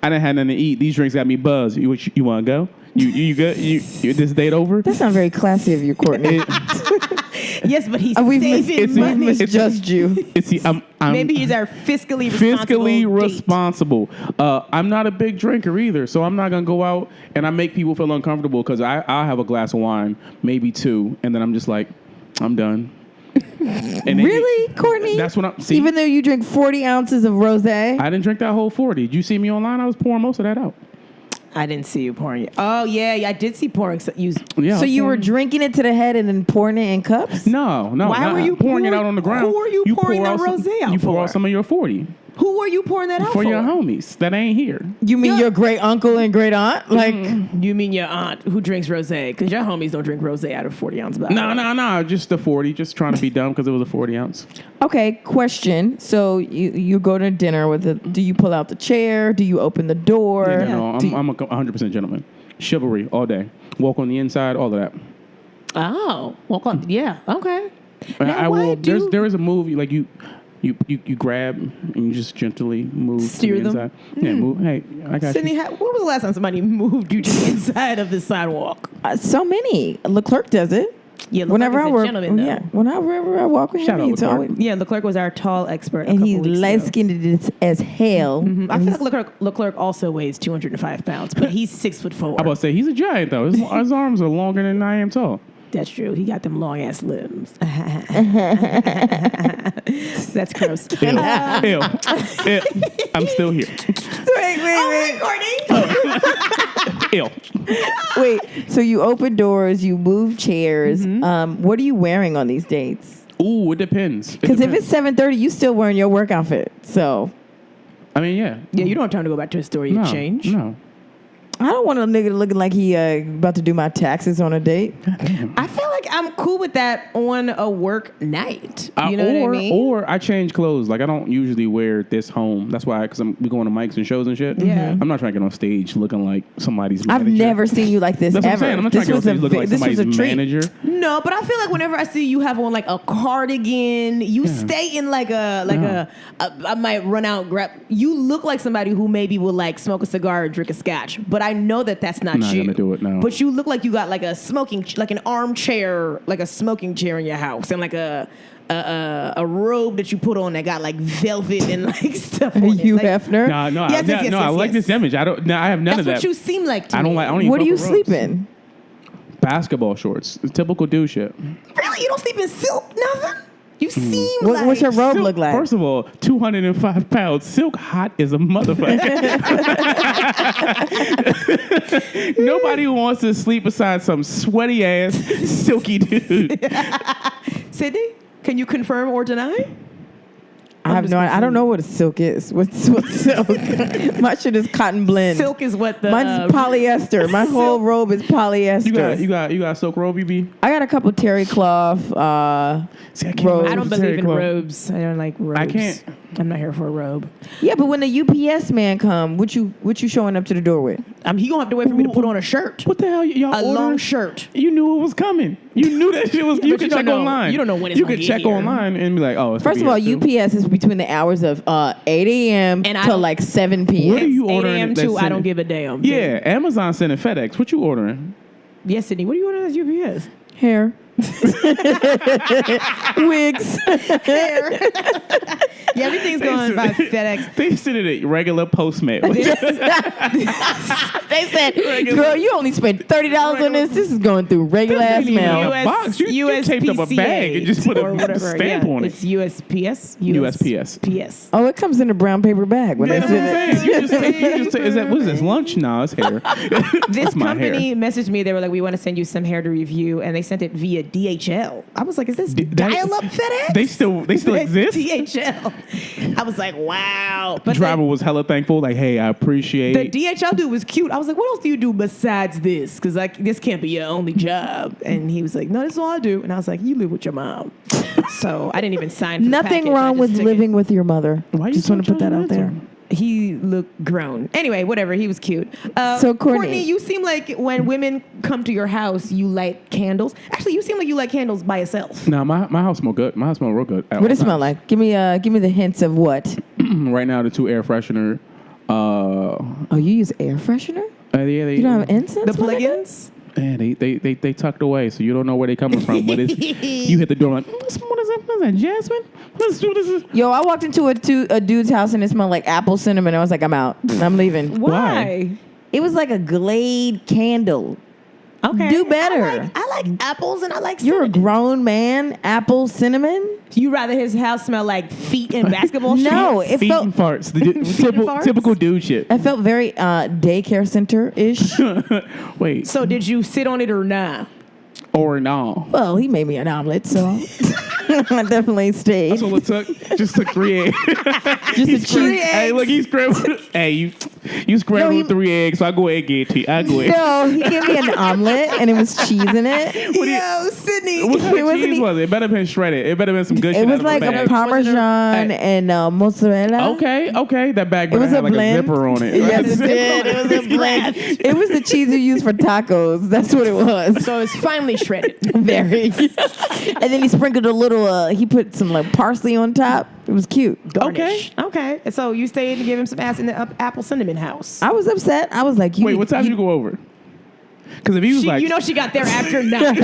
didn't have nothing to eat. These drinks got me buzzed. You want to go? You good? You this date over? That sounds very classy of you, Courtney. Yes, but he's We've saving money. misjudged you. Maybe he's our fiscally responsible. I'm not a big drinker either, so I'm not gonna go out and I make people feel uncomfortable because I'll have a glass of wine, maybe 2, and then I'm just like, I'm done. And Really, Courtney? That's what I'm. See, Even though you drink 40 ounces of rosé? I didn't drink that whole 40. Did you see me online? I was pouring most of that out. I didn't see you pouring it. Oh, yeah, I did see pouring. Yeah. So you were drinking it to the head and then pouring it in cups? No. Why were you pouring it out on the ground? Who are you pouring that rosé out You pour for? out some of your 40 Who are you pouring that out for? for your homies that ain't here. You mean your great uncle and great aunt? Like, You mean your aunt who drinks rosé? Because your homies don't drink rosé out of 40-ounce bottle. No. Just the 40. Just trying to be dumb because it was a 40 ounce. okay, question. So you go to dinner with do you pull out the chair? Do you open the door? No. I'm a 100% gentleman. Chivalry all day. Walk on the inside. All of that. Oh, walk on. Yeah, okay. I will. There is a move like you grab and you just gently move Steer to the them? inside. Yeah, move. Hey, I got Sydney, you. when was the last time somebody moved you to the inside of the sidewalk? So many. Leclerc does it. Yeah, Whenever I Leclerc is a work, gentleman, though. whenever I walk with Shout him, out he's Leclerc. always, Yeah, Leclerc was our tall expert. and he's light skinned as hell. I feel like Leclerc also weighs 205 pounds, but he's 6'4". I'm about to say he's a giant though. His arms are longer than I am tall. That's true. He got them long ass limbs. That's gross. Ew. Ew. I'm still here. Wait. Courtney. Ew. Wait, so you open doors, you move chairs. What are you wearing on these dates? Ooh, it depends. Because if it's 7:30, you still wearing your work outfit. So I mean, yeah. Yeah, you don't have time to go back to a store. You No, change. No. I don't want a nigga looking like he about to do my taxes on a date. I feel like I'm cool with that on a work night. You know what I mean? Or I change clothes. Like I don't usually wear this home. That's why, because we going to mics and shows and shit. Yeah. I'm not trying to get on stage looking like somebody's manager. I've never seen you like this That's ever. what I'm saying. I'm not trying to get on stage looking like somebody's manager. No, but I feel like whenever I see you have on like a cardigan, you stay in like a I might run out, grab. You look like somebody who maybe will like smoke a cigar and drink a scotch, but I know that that's not Not you. gonna do it, no. But you look like you got like a like an armchair, like a smoking chair in your house, and like a robe that you put on that got like velvet and like stuff on it. Hugh Like, Hefner. Yes, I like this image. I have none of that. That's what you seem like to I me. don't like. I don't even What do fuck you with sleep robes. in? Basketball shorts. Typical dude shit. Really? You don't sleep in silk? Nothing? You seem What's your robe Silk, look like? First of all, 205 pounds. Silk hot is a motherfucker. Nobody wants to sleep beside some sweaty ass silky dude. Sydney, can you confirm or deny? I have no. I don't know what a silk is. What's silk? My shit is cotton blend. Silk is what the Mine's polyester. My whole robe is polyester. You got a silk robe, BB? I got a couple terry cloth See, I can't robes. I don't Terry believe in cloth. robes. I don't like robes. I can't. I'm not here for a robe. Yeah, but when the UPS man come, what you showing up to the door with? He gonna have to wait for me to put on a shirt, What the hell, y'all? a long ordering? shirt. You knew it was coming. You knew that shit was. Yeah, You but could you don't check know- online. you don't know when it's You gonna could get check here. online and be like, oh. It's First of gonna all, be here UPS is between the hours of 8 a.m. And I till don't- like 7 What are p.m. you 8 ordering? a.m. that's too. I don't sending- give a damn. Yeah, Amazon sending FedEx. What you ordering? Yes, Sydney. What are you ordering at UPS? Hair. Wigs. Yeah, everything's going by FedEx. They send it at regular Postmates. They said, girl, you only spent $30 on this. This is going through regular ass This ain't even mail. a box. You taped up a bag and just put or a whatever. stamp on it. It's USPS. USPS. PS. Oh, it comes in a brown paper bag when Yeah, they that's what I'm send it. saying. You just is that what is this lunch? No, it's hair. This That's my company hair. messaged me. They were like, "We want to send you some hair to review," and they sent it via DHL. I was like, "Is this that- dial-up FedEx?" They still exist. DHL. I was like, "Wow!" But Driver was hella thankful. Like, hey, I appreciate. the DHL dude was cute. I was like, "What else do you do besides this? Because like this can't be your only job." And he was like, "No, this is all I do." And I was like, "You live with your mom." So I didn't even sign. For the Nothing package. I wrong just with took living with your mother. Why you Just so want to put that out there. judgmental? it. He looked grown. Anyway, whatever. He was cute. So, Courtney- you seem like when women come to your house, you light candles. Actually, you seem like you light candles by yourself. No, my house smell good. My house smell real good. at What all does it smell times. like? Give me the hints of what. Right now, the 2 air freshener. Oh, you use air freshener? Yeah, they, You don't have incense? The my nigga? plugins. Man, they tucked away, so you don't know where they coming from. But it's, you hit the door like, what is that? What is that? Jasmine? What is this? Yo, I walked into a dude's house and it smelled like apple cinnamon. I was like, I'm out. I'm leaving. Why? It was like a Glade candle. Okay. Do better. I like apples and I like You're a cinnamon. grown man. Apple cinnamon? You rather his house smell like feet and basketball shoes? No, it Feet felt and farts. The farts? typical dude shit. I felt very daycare center ish. Wait, So did you sit on it or not? or no? Well, he made me an omelet, so I definitely stayed. That's all it took. Just took 3 eggs. Just a cheese. Hey, look, he scrambled. Hey, you scrambled No, he- 3 eggs, so I go ahead and get it to you. I go ahead. No, he gave me an omelet and it was cheese in it. Yo, Sydney. What kind It of wasn't cheese e- was it? It better have been shredded. It better have been some good shit. It was out like of a bag. Parmesan and mozzarella. Okay. That bag It better was a have like blend. a zipper on it. Yes, it did. It was a blend. It was the cheese you use for tacos. That's what it was. So it's finely shredded. Very. And then he sprinkled a little. He put some like parsley on top. It was cute. Garnish. Okay. So you stayed to give him some ass in the apple cinnamon house. I was upset. I was like, Wait, what time did you go over? Because if he was like, You know she got there after 9.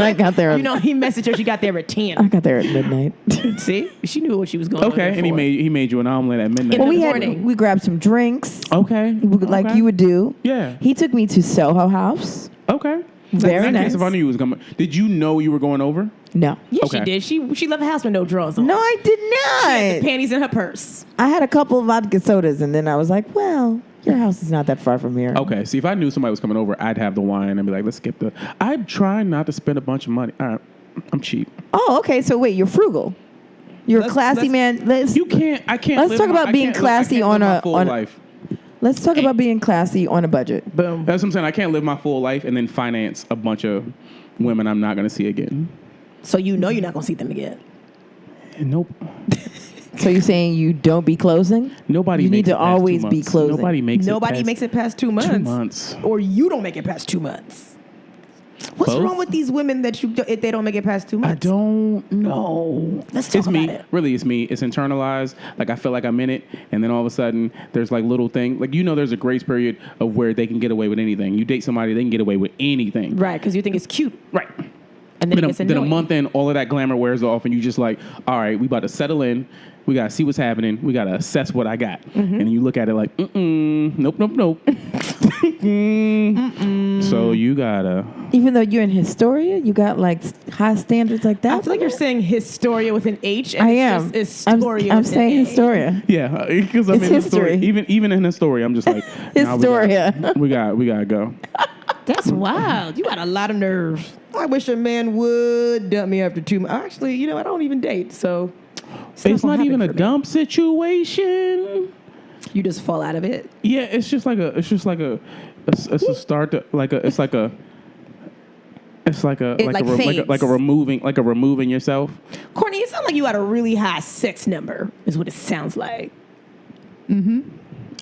I got there. You know he messaged her. She got there at 10. I got there at midnight. See, she knew what she was going. over okay, there and for. he made you an omelet at midnight. Well, In we the had morning. we grabbed some drinks, Okay, like okay. you would do. Yeah. He took me to Soho House. Okay. Very In nice. case if I knew you was coming, did you know you were going over? No. Yeah, Okay. she did. She left the house with no drawers on. No, I did She had the not. panties in her purse. I had a couple of vodka sodas, and then I was like, well, your house is not that far from here. Okay, see, if I knew somebody was coming over, I'd have the wine and be like, let's skip the. I'm trying not to spend a bunch of money. All right, I'm cheap. Oh, okay. So wait, you're frugal. You're a Let's- classy let's- man. Let's I can't. Let's live talk my- about I being can't live- classy I can't on live my a- full on- life. let's talk about being classy on a budget. Boom. That's what I'm saying. I can't live my full life and then finance a bunch of women I'm not going to see again. So you know you're not gonna see them again. Nope. So you're saying you don't be closing? Nobody. You need makes to it past 2 always be months. closing. Nobody makes Nobody it. makes it past 2 months. 2 months. Or you don't make it past 2 months. What's Both? wrong with these women that if they don't make it past 2 months? I don't know. Let's talk It's me. about it. Really, it's me. It's internalized. Like, I feel like I'm in it, and then all of a sudden, there's like little thing. Like, there's a grace period of where they can get away with anything. You date somebody, they can get away with anything. Right, because you think it's cute. Right. And then it Then gets a, then a annoying. month in, all of that glamour wears off, and you just like, all right, we about to settle in. We got to see what's happening. We got to assess what I got. And you look at it like, nope. So you got to... Even though you're in Historia, you got like high standards like that. I feel like you're saying Historia with an H. And I it's am. Just I'm Historia I'm with an saying A. Historia. Yeah, because I'm It's in history. history. Even in history, I'm just like, Historia. we got to go. That's wild. You got a lot of nerve. I wish a man would dump me after 2 months. Actually, I don't even date, so It's not even a dump situation. You just fall out of it. Yeah, it's a start to, like a removing yourself. Courtney, it sounds like you got a really high sex number, is what it sounds like.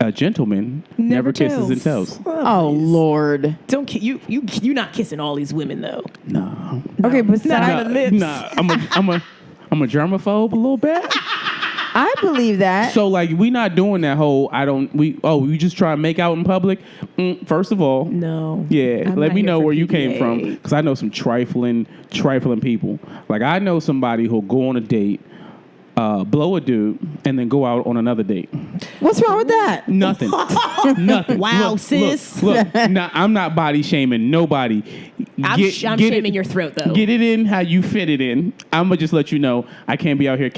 A gentleman never kisses and tells. Oh Lord! You're not kissing all these women though. No. Okay, but Not the lips. Nah, I'm a germaphobe a little bit. I believe that. So like we not doing that whole we just try to make out in public. First of all, No. yeah, I'm let not me here know for where you came PDA. from because I know some trifling people. Like I know somebody who'll go on a date, blow a dude, and then go out on another date. What's wrong with that? Nothing. Nothing. Wow, sis. Look. Nah, I'm not body shaming nobody. I'm shaming your throat though. Get it in how you fit it in. I'm gonna just let you know I can't be out here.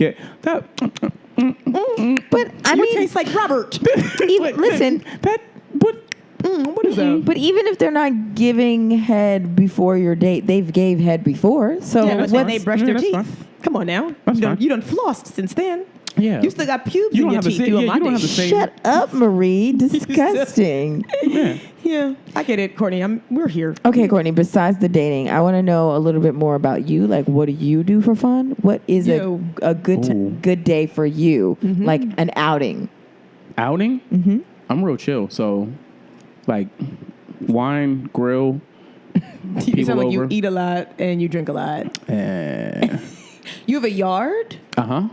But I You mean, taste like Robert. listen. What is that? But even if they're not giving head before your date, they've gave head before. So Yeah, but when they brush yeah, their that's teeth. fine. Come on now. That's fine. You done flossed since then. Yeah. You still got pubes You in don't your have the teeth. same- You on yeah, my you don't have dick. the same- shut up, Marie. Disgusting. Yeah. Yeah, I get it, Courtney. We're here. Okay, Courtney, besides the dating, I want to know a little bit more about you. Like, what do you do for fun? What is Yo. a good Ooh. good day for you? Like an outing. Outing? Mm-hmm. I'm real chill. So, like, wine, grill. You sound like over. you eat a lot and you drink a lot. You have a yard? Uh-huh.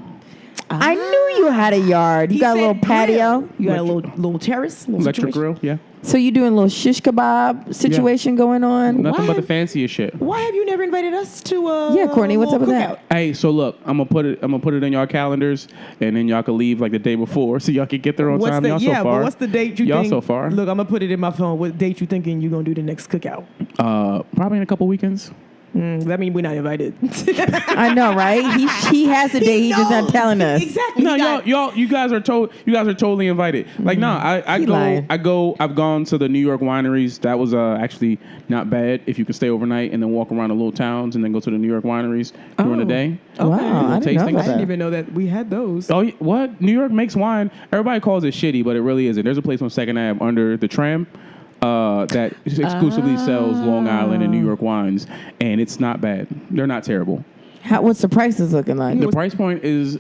I knew you had a yard. You He got a said little patio. grill. You got a little terrace? Little Electric situation? grill, yeah. So you doing a little shish kebab situation going on? Nothing but Why? the fanciest shit. Why have you never invited us to Yeah, Courtney, what's up with cookout? that? Hey, so look, I'm gonna put it in y'all calendars, and then y'all can leave like the day before, so y'all can get there on time. Y'all so far. but what's the date you Y'all think? so far. Look, I'm gonna put it in my phone. What date you thinking you gonna do the next cookout? Probably in a couple weekends. That means we're not invited. I know, right? He has a day. He's just not knows. telling us. Exactly. No, He got- you guys are totally invited. Like, no, He lying. I've gone to the New York wineries. That was actually not bad if you could stay overnight and then walk around the little towns and then go to the New York wineries during the day. Wow, I didn't know tasting. I about didn't that. even know that we had those. Oh, what? New York makes wine. Everybody calls it shitty, but it really isn't. There's a place on 2nd Ave under the tram that exclusively sells Long Island and New York wines, and it's not bad. They're not terrible. What's the prices looking like? The price point is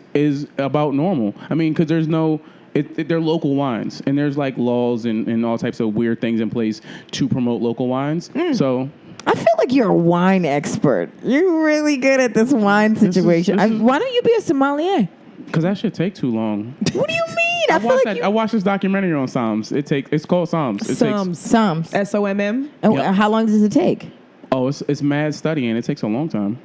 about normal. I mean, because there's no... they're local wines, and there's like laws and all types of weird things in place to promote local wines. So... I feel like you're a wine expert. You're really good at this wine situation. this is- Why don't you be a sommelier? Because that should take too long. What do you mean? I feel like I watched this documentary on Psalms. It's called Psalms. It takes, Psalms. SOMM. And Yep. how long does it take? it's mad studying. It takes a long time.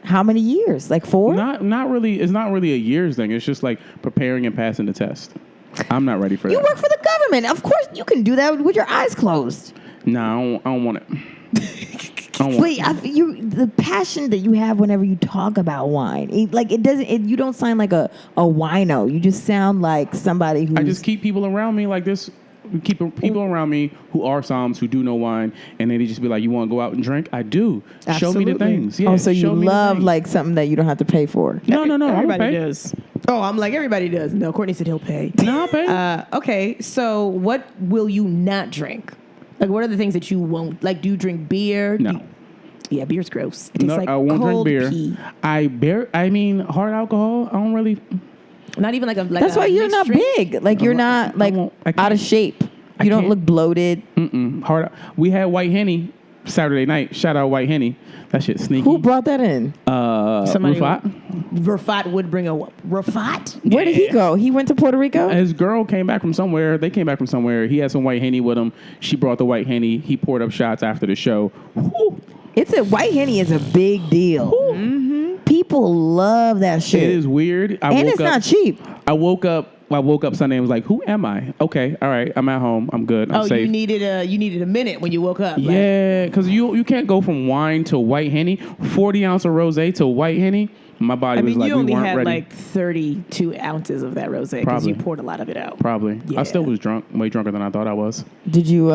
How many years? Like 4? Not really. It's not really a years thing. It's just like preparing and passing the test. I'm not ready for You that. work for the government. Of course, you can do that with your eyes closed. No, I don't want it. Wait, the passion that you have whenever you talk about wine, it doesn't. You don't sound like a wino. You just sound like somebody who. I just keep people around me like this. Keep people around me who are Psalms, who do know wine, and then they just be like, "You want to go out and drink?" I do. Show me the Absolutely. things. Yeah, so you show me the love things. like something that you don't have to pay for. No. Everybody I'll pay. does. Oh, I'm like, everybody does. No, Courtney said he'll pay. No, I'll pay. Okay, so what will you not drink? Like, what are the things that you won't? Like, do you drink beer? No. Yeah, beer's gross. It tastes No, like I won't drink cold beer. pee. I mean, hard alcohol. I don't really. Not even like a. Like That's a why you're mixed not drink? big. Like you're not like I can't. out of shape. You don't can't. look bloated. Hard. We had White Henny Saturday night. Shout out White Henny. That shit sneaky. Who brought that in? Somebody- Rufat. Rafat would bring a Rafat. Where did he go? He went to Puerto Rico. His girl came back from somewhere. They came back from somewhere. He had some White Henny with him. She brought the White Henny. He poured up shots after the show. Whew. White Henny is a big deal. People love that shit. It is weird. And it's not cheap. I woke up Sunday and was like, "Who am I?" Okay, all right. I'm at home. I'm good. I'm Oh, safe. you needed a minute when you woke up. like- Yeah, because you can't go from wine to White Henny, 40-ounce of rosé to White Henny. My body I mean, was like, you we only weren't had ready. like 32 ounces of that rosé because Probably. you poured a lot of it out. Probably. Yeah. I still was drunk, way drunker than I thought I was. Did you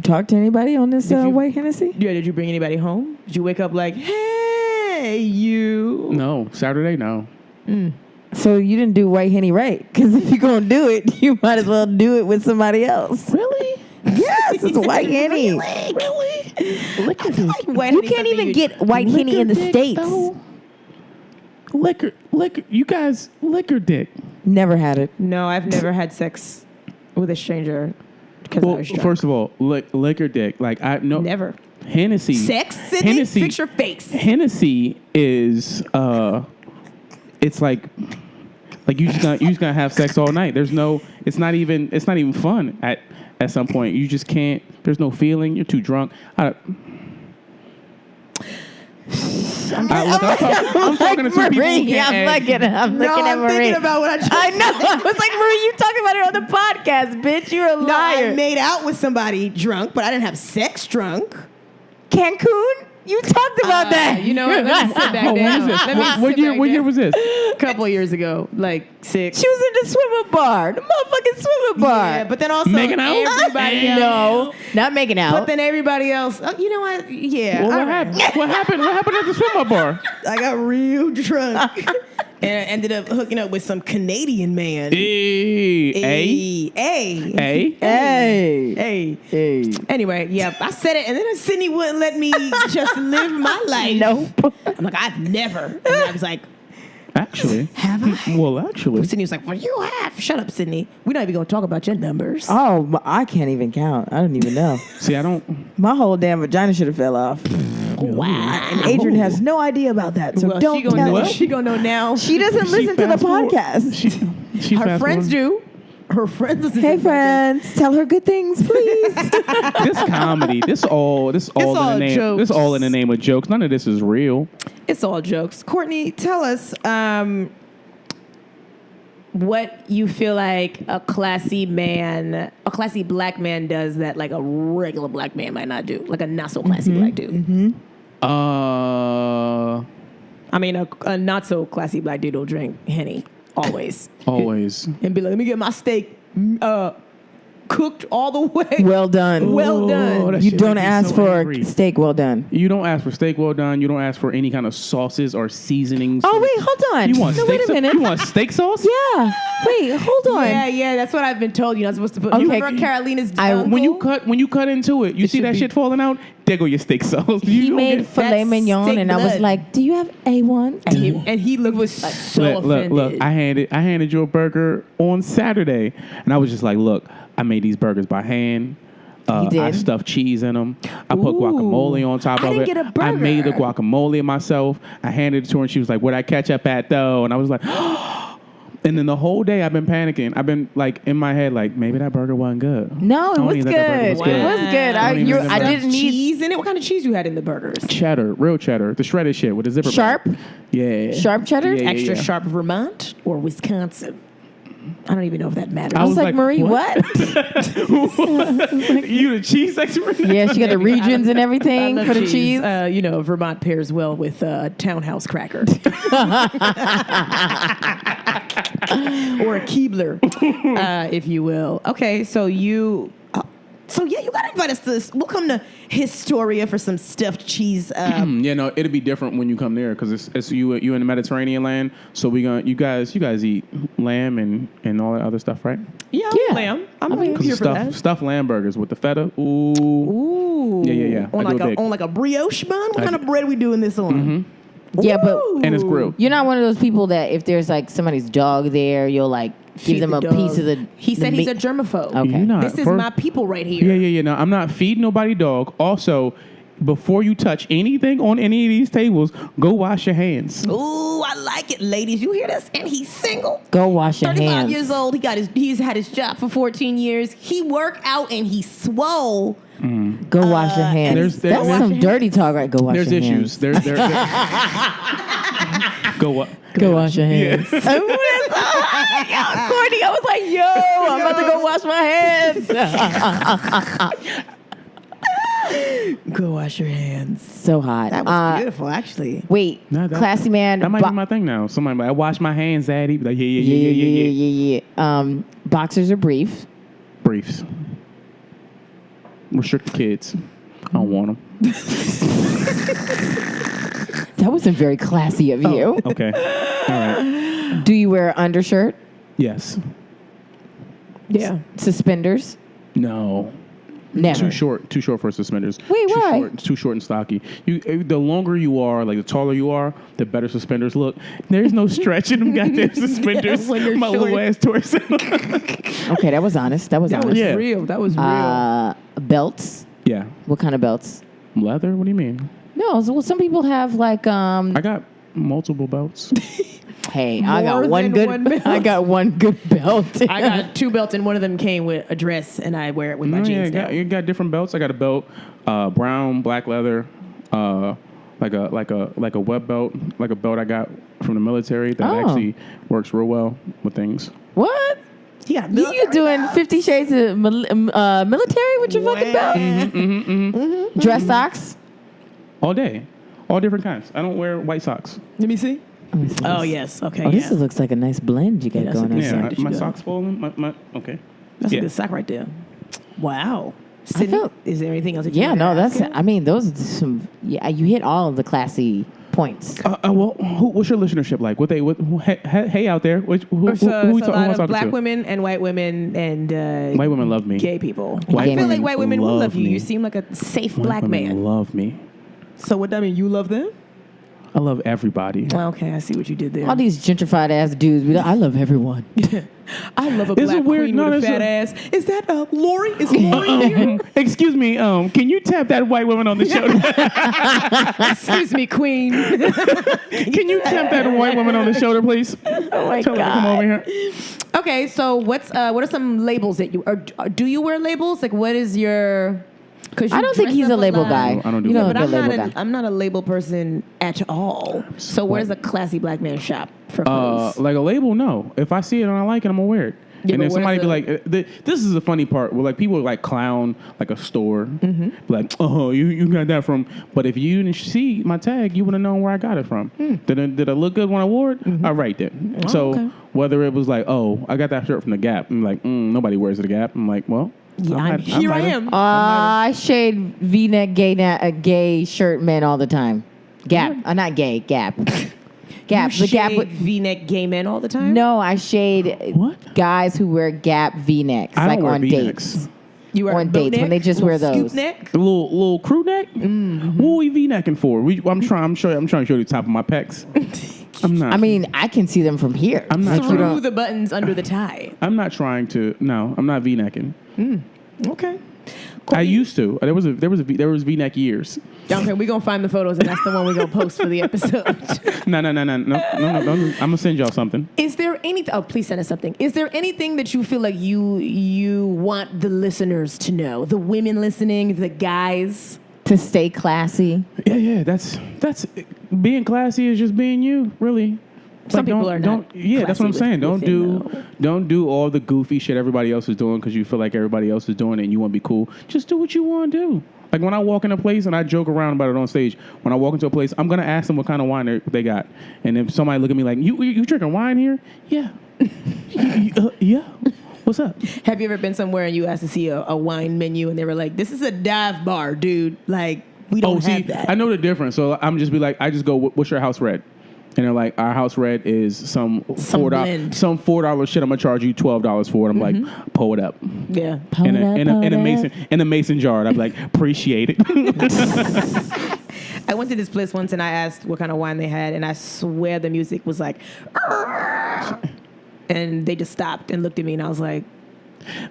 talk to anybody on this White Hennessy? Yeah, did you bring anybody home? Did you wake up like, hey, you? No, Saturday, no. So you didn't do white Henny right. Because if you're going to do it, you might as well do it with somebody else. Really? Yes, it's white Henny. Really? You can't even get white Henny in the States. Liquor, you guys, liquor dick. Never had it. No, I've never had sex with a stranger because I Well, was drunk. first of all, liquor dick. Like I know Never. Hennessy. Sex, Sydney? Hennessy. Fix your face. Hennessy is it's like you just gonna have sex all night. There's no. It's not even fun at some point. You just can't. There's no feeling. You're too drunk. I'm talking to two people who can't I'm add- looking at Marie. thinking about what I just I know. I was like, Marie, you talking about it on the podcast, bitch. You're a No, I liar. made out with somebody drunk, but I didn't have sex drunk. Cancun? You talked about that. You know what? Let me sit back Oh, when down. was this? Let me What sit year? back What year down. was this? A couple of years ago, like 6. She was in the swimmer bar. The motherfucking swimmer bar. Yeah, but then also Making out? everybody else. No, not making out. But then everybody else, you know what? Yeah. Well, all what right. happened? What happened? What happened at the swim-up bar? I got real drunk and I ended up hooking up with some Canadian man. Hey. Hey. Hey. Anyway, yeah, I said it, and then Sydney wouldn't let me just live my life. Nope. I'm like, I've never. And I was like, Actually. have I? Well, actually. Sydney was like, well, you have. Shut up, Sydney. We're not even going to talk about your numbers. Oh, I can't even count. I don't even know. See, I don't. My whole damn vagina should have fell off. Wow. And Adrian has no idea about that, so Well, don't she gonna tell know. her. She gonna know now. She doesn't listen to the fast forward- podcast. She Her fast friends forward. do. Her friends listen Hey to the friends, tell her good things, please. This comedy, this all in all the name. jokes. This all in the name of jokes. None of this is real. It's all jokes. Courtney, tell us what you feel like a classy black man does that like a regular black man might not do, like a not so classy black dude. I mean, a not so classy black dude will drink Henny always Always. and be like, let me get my steak cooked all the way. Well done. Well done. that You shit don't make me ask so for angry. steak well done. You don't ask for steak well done. You don't ask for any kind of sauces or seasonings. Oh, wait, hold on. You want no, steak wait a minute. You want steak sauce? Yeah. Wait, hold on. Yeah, that's what I've been told. You're not supposed to put. Okay. You remember Carolina's uncle? When you cut into it, you see should that be- shit falling out. There go your steak sauce. He You made don't filet that's mignon, steak and I was blood. like, "Do you have A1?" and he was so offended. look. I handed you a burger on Saturday, and I was just like, look, I made these burgers by hand. You did? I stuffed cheese in them. I put guacamole on top I of didn't it. get a burger. I made the guacamole myself. I handed it to her, and she was like, "Where'd I ketchup at though?" And I was like, and then the whole day I've been panicking. I've been like in my head, like maybe that burger wasn't good. No, it don't was even good. think that burger was good. It was good. don't even think I that- didn't need cheese in it. What kind of cheese you had in the burgers? Cheddar, real cheddar, the shredded shit with the zipper. Sharp? bag. Yeah. Sharp cheddar? Yeah, Extra yeah. sharp Vermont or Wisconsin? I don't even know if that matters. I was like, like, Marie, what? You the cheese expert? Yeah, she got the regions and everything for the cheese. Vermont pairs well with townhouse cracker or a Keebler, if you will. Okay, so you gotta invite us to this. We'll come to Historia for some stuffed cheese. Yeah, no, it'll be different when you come there because it's you in the Mediterranean land. So you guys eat lamb and all that other stuff, right? Yeah, Yeah. lamb. I'm I mean, here for that. Stuffed lamb burgers with the feta. Ooh. Ooh. Yeah. On I do like it big. on like a brioche bun. What kind of bread we doing this on? Yeah, but And it's grilled. you're not one of those people that if there's like somebody's dog there, you'll like Feed give them the a dog. piece of the. He said the he's meat. a germaphobe. Okay. You're not- This is first- my people right here. Yeah. No, I'm not feeding nobody dog. Also, before you touch anything on any of these tables, go wash your hands. Ooh, I like it, ladies. You hear this? And he's single. Go wash your 35 hands. years old. He's had his job for 14 years. He worked out and he swole. Go wash your hands. There's- That's there's- some dirty talk, right? Go wash There's your issues. hands. There. Go what? Go wash your hands. Courtney, I was like, yo, I'm about to go wash my hands. Go wash your hands. So hot. That was beautiful, actually. Wait, No, that- classy man. That might be my thing now. Somebody like, I wash my hands, Daddy. Be like, yeah. Boxers or briefs? Briefs. Restrict the kids. I don't want them. That wasn't very classy of you. Okay. All right. Do you wear an undershirt? Yes. Yeah. Suspenders? No. Never. Too short for suspenders. Wait, too why? Too short and stocky. The longer you are, like the taller you are, the better suspenders look. There's no stretch in them goddamn suspenders. when you're my short. little ass torso. Okay, that was honest. That was That honest. was Yeah. real. That was real. Belts? Yeah. What kind of belts? Leather? What do you mean? No, well, some people have like I got multiple belts. Hey, I More got one than good. one belt. I got one good belt. I got 2 belts, and one of them came with a dress, and I wear it with my jeans now. You got different belts. I got a belt, brown, black leather, like a web belt, like a belt I got from the military that actually works real well with things. What? Yeah, You doing 50 Shades of military with your fucking belt? Dress socks? All day, all different kinds. I don't wear white socks. Let me see. Oh, yes. Okay. Oh, yeah. this looks like a nice blend you got that's a going on. good Yeah, sock Sir. that you my got. socks falling. Okay. That's Yeah. a good sock right there. Wow. Sydney, felt- is there anything else that you Yeah, wanted no, to that's. ask him? I mean, those are some. Yeah, you hit all of the classy points. Well, what's your listenership like? Hey out there, who It's we a lot talking of black to? women and white women and White women love me. gay people. White I feel like women white women will love love you. me. You seem like a safe White black women man. love me. So what that mean? You love them? I love everybody. Okay, I see what you did there. All these gentrified ass dudes be like, I love everyone. I love a Is black it weird? queen No, with a that's fat a- ass. Is that Lori? Is Lori here? Excuse me. Can you tap that white woman on the shoulder? Excuse me, queen. Can you tap that white woman on the shoulder, please? Oh my Tell her to come over here. Okay, so what are some labels that you or do you wear labels? Like, what is your? Cause you I don't think dress he's up a label lot. guy. I don't do you know, labels. But a I'm good not label guy. I'm not a label person at all. So where's a classy black man shop for clothes? Like a label, no. If I see it and I like it, I'm gonna wear it. Yeah, and but then somebody be where's like, this is the funny part where like people like clown like a store, like, oh, you got that from. But if you didn't see my tag, you would have known where I got it from. Did it look good when I wore it? All right then. So okay. whether it was like, oh, I got that shirt from the Gap, I'm like, nobody wears the Gap. I'm like, well, Yeah, here I am. I shade V-neck gay shirt men all the time. Gap. Not gay. Gap. Gap. You The Gap. shade V-neck gay men all the time. No, I shade What? guys who wear Gap V-necks, I don't like wear on V-necks. dates. you wear on a boat dates neck, when they just little wear those. scoop neck. A little crew neck. What are we V-necking for? I'm trying to show you the top of my pecs. I'm not. I mean, I can see them from here. I'm not Like, you Through don't- the buttons under the tie. I'm not trying to. No, I'm not V-necking. Okay. I used to. There was V-neck years. Okay, we're gonna find the photos, and that's the one we're gonna post for the episode. No. I'm gonna send y'all something. Is there anything? Oh, please send us something. Is there anything that you feel like you want the listeners to know? The women listening, the guys. to stay classy. Yeah. That's being classy is just being you, really. Some people are not Yeah, that's what I'm classy saying. within, Don't do all the goofy shit everybody else is doing because you feel like everybody else is doing it and you want to be cool. Just do what you want to do. Like when I walk in a place and I joke around about it on stage, when I walk into a place, I'm gonna ask them what kind of wine they got. And if somebody look at me like, you drinking wine here? Yeah. Yeah. What's up? Have you ever been somewhere and you asked to see a wine menu and they were like, "This is a dive bar, dude. Like we don't have that." I know the difference. So I'm just be like, I just go, what's your house red? And they're like, our house red is some blend. $4 shit. I'm gonna charge you $12 for it. I'm like, pull it up Yeah. in a mason jar. I'm like, appreciate it. I went to this place once and I asked what kind of wine they had, and I swear the music was like, and they just stopped and looked at me, and I was like,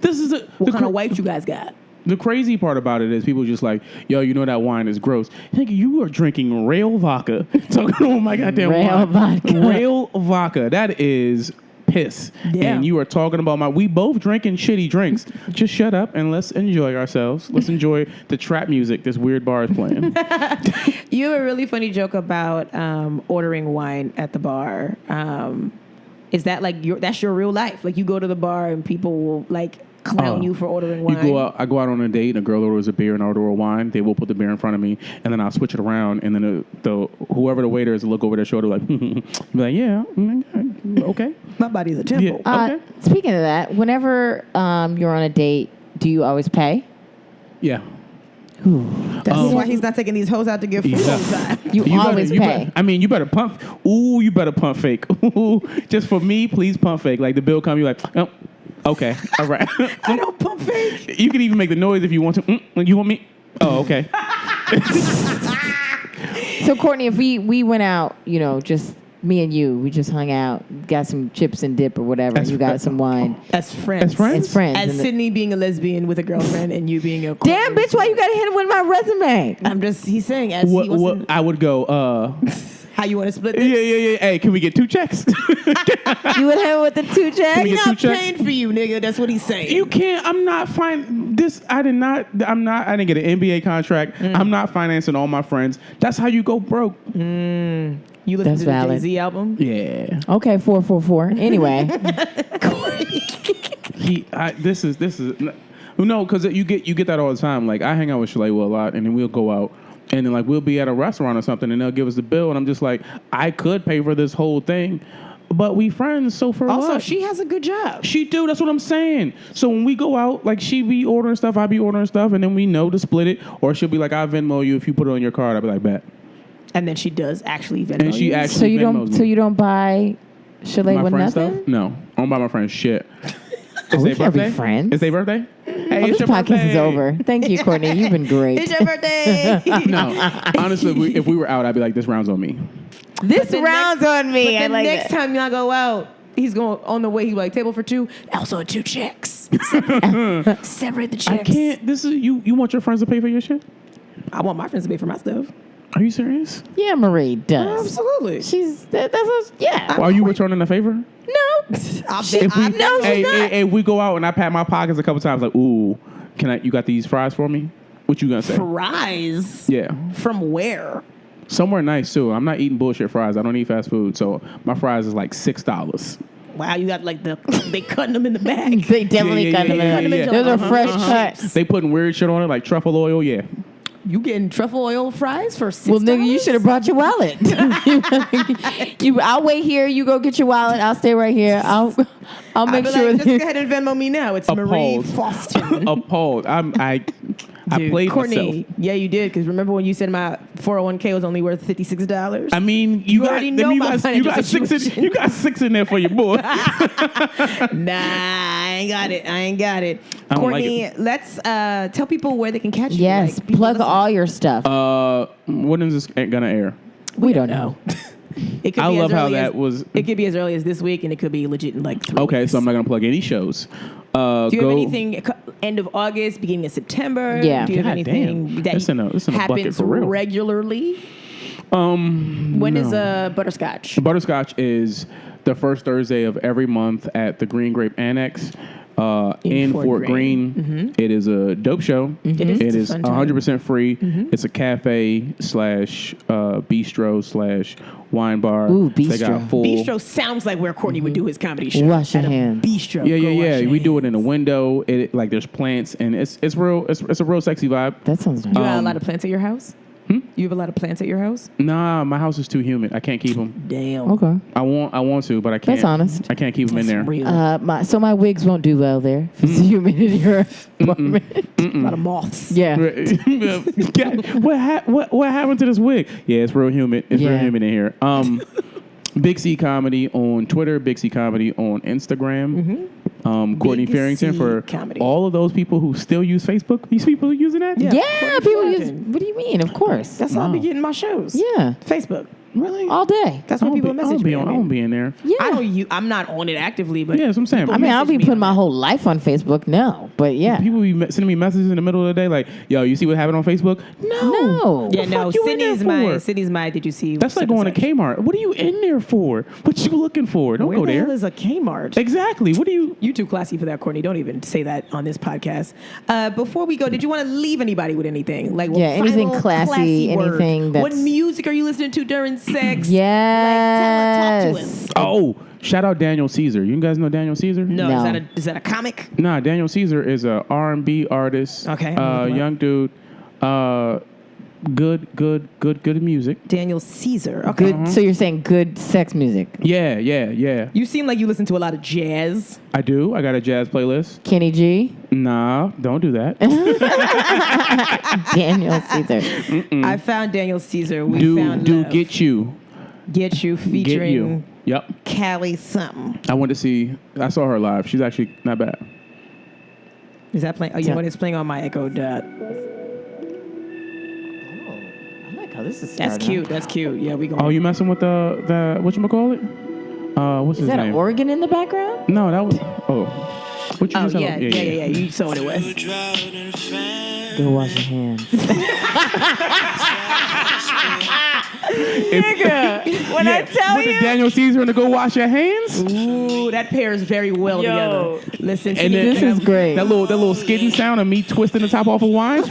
This is "What kind of white you guys got?" the crazy part about it is people just like, yo, you know that wine is gross. Nigga, you are drinking rail vodka. Talking about my goddamn Rail wine. vodka. Rail vodka. That is piss. Yeah. And you are talking about we both drinking shitty drinks. Just shut up and let's enjoy ourselves. Let's enjoy the trap music this weird bar is playing. You have a really funny joke about ordering wine at the bar. Is that like that's your real life? Like you go to the bar and people will like clown you for ordering wine. I go out on a date and a girl orders a beer and I order a wine. They will put the beer in front of me and then I'll switch it around and then the whoever the waiter is will look over their shoulder like, be like, yeah, okay. My body's a temple. Yeah. Okay. Speaking of that, whenever you're on a date, do you always pay? Yeah. That's why he's not taking these hoes out to get food all the time. You always pay. You better pump. Ooh, you better pump fake. Ooh, just for me, please pump fake. Like the bill come, you like, oh, okay, all right. I don't pump fake. You can even make the noise if you want to. You want me? Oh, okay. So Courtney, if we went out, just me and you, we just hung out, got some chips and dip or whatever, and you got some wine. As friends. As friends? As friends. As Sydney being a lesbian with a girlfriend and you being a Damn, bitch, why you gotta hit him with my resume? He's saying as he What wasn't. I would go. How you want to split this? Yeah. Hey, can we get 2 checks? You would hit him with the 2 checks? we He's get not 2 checks? paying for you, nigga. That's what he's saying. You can't. I'm not fine. I didn't get an NBA contract. I'm not financing all my friends. That's how you go broke. You listen That's to the valid. Jay-Z album? Yeah. Okay, 444. Anyway. This is no, because you get that all the time. Like I hang out with Shalaywa a lot, and then we'll go out, and then like we'll be at a restaurant or something, and they'll give us the bill, and I'm just like, I could pay for this whole thing, but we friends, so for Also, what? she has a good job. She do. That's what I'm saying. So when we go out, like she be ordering stuff, I be ordering stuff, and then we know to split it, or she'll be like, I Venmo you if you put it on your card. I'll be like, bet. And then she does actually Venmo And she you. actually So you Venmos me. don't buy Chalet My with friend's nothing? stuff? No, I don't buy my friend's shit. Is we their can't be birthday? friends. Is their birthday? Hey, Oh, it's this your podcast birthday. is over. Thank you, Courtney. You've been great. It's your birthday. No, honestly, if we were out, I'd be like, this round's on me. This the round's next- on me. But I the like next that. time y'all go out, he's going on the way. He like table for 2. Also 2 checks. Separate the checks. I can't. This is you. You want your friends to pay for your shit? I want my friends to pay for my stuff. Are you serious? Yeah, Marie does. Absolutely. That's what, yeah. Are you returning a favor? No. If we, No, she's not. hey, we go out and I pat my pockets a couple times, like, ooh, you got these fries for me? What you gonna say? Fries? Yeah, From where? somewhere nice too. I'm not eating bullshit fries. I don't eat fast food, so my fries is like $6. Wow, you got like they cutting them in the bag. They definitely Yeah, cut them yeah, in. yeah, yeah. Those are fresh cuts. They putting weird shit on it, like truffle oil. Yeah, You getting truffle oil fries for $6? Well, nigga, you should have brought your wallet. I'll wait here. You go get your wallet. I'll stay right here. I'll make sure. Like, just go ahead and Venmo me now. It's Marie Appalled. Foster. appalled. I Dude, played Courtney, myself. yeah, you did. Because remember when you said my 401k was only worth $56? I mean, You already know my you got financial 6 in, situation. you got 6 in there for your boy. Nah, I ain't got it. I don't Courtney, like let's tell people where they can catch you. Yes, Like, people plug listen. all your stuff. When is this gonna air? we don't know. It could I be love as how early that as, was. It could be as early as this week, and it could be legit in like 3 Okay, weeks. so I'm not gonna plug any shows. Do you go, have anything end of August, beginning of September? Yeah. Do you have God anything damn. that It's in a bucket happens for real. regularly? When is Butterscotch? Butterscotch is the first Thursday of every month at the Green Grape Annex in Fort Greene. It is a dope show. It is. It It's a is fun time. 100% free. It's a cafe / bistro / wine bar. Ooh, They bistro. got full. Bistro sounds like where Courtney would do his comedy show. Wash your At a hands. Bistro. Yeah, Go wash yeah. your We do it hands. in a window. It like there's plants and it's real. It's a real sexy vibe. That sounds nice. You have a lot of plants at your house? You have a lot of plants at your house? Nah, my house is too humid. I can't keep them. Damn. Okay. I want to, but I can't. That's honest. I can't keep them in there. Real. My wigs won't do well there. If it's humid in your apartment. a lot of moths. Yeah. God, what happened to this wig? Yeah, it's real humid. It's real Yeah. humid in here. Big C Comedy on Twitter, Big C Comedy on Instagram. Courtney Big Fearrington C for Comedy. all of those people who still use Facebook. These people are using that? Yeah. Yeah, Courtney people use. Fearrington. What do you mean? Of course. That's how I Wow. be getting my shows. Yeah. Facebook. Really? All day. That's what people message me. I don't be in there. Yeah. I'm not on it actively, but Yeah, that's what I'm saying. I mean, I'll be message me putting on my that. whole life on Facebook. No, but yeah. People be sending me messages in the middle of the day like, yo, you see what happened on Facebook? No. yeah, the no. fuck you in there for? Sydney's my. Did you see? That's like such and going to such? Kmart. What are you in there for? What you looking for? Don't Where go the there. hell is a Kmart? Exactly. What do you... You too classy for that, Courtney. Don't even say that on this podcast. Before we go, did you want to leave anybody with anything? Like, Yeah, anything final classy, word. anything What that's- music are you listening to during sex? Yes. Like, talk to us. Oh, shout out Daniel Caesar. You guys know Daniel Caesar? No, No. Is that a comic? Nah, Daniel Caesar is a R&B artist. Okay, I'm looking Young dude. good music. Daniel Caesar. Okay. Good. So you're saying good sex music? Yeah. You seem like you listen to a lot of jazz. I do. I got a jazz playlist. Kenny G, Nah, don't do that. Daniel Caesar. I found Daniel Caesar. We found do love. Get You. Get You featuring Get You. Yep. Callie something. I went to see. I saw her live. She's actually not bad. Is that playing? Oh, you know what? It's playing on my Echo Dot. I like how this is. That's cute. That's cute. Yeah, we going. Oh, you messing with the whatchamacallit? What's his Is that name? an organ in the background? No, that was. Oh. What you Oh, just yeah. You saw what it was. Go wash your hands. Nigga, when I tell with the Daniel Caesar and the Go Wash Your Hands. Ooh, that pairs very well together. Listen, And then, This is great. That little skidding sound of me twisting the top off of wine.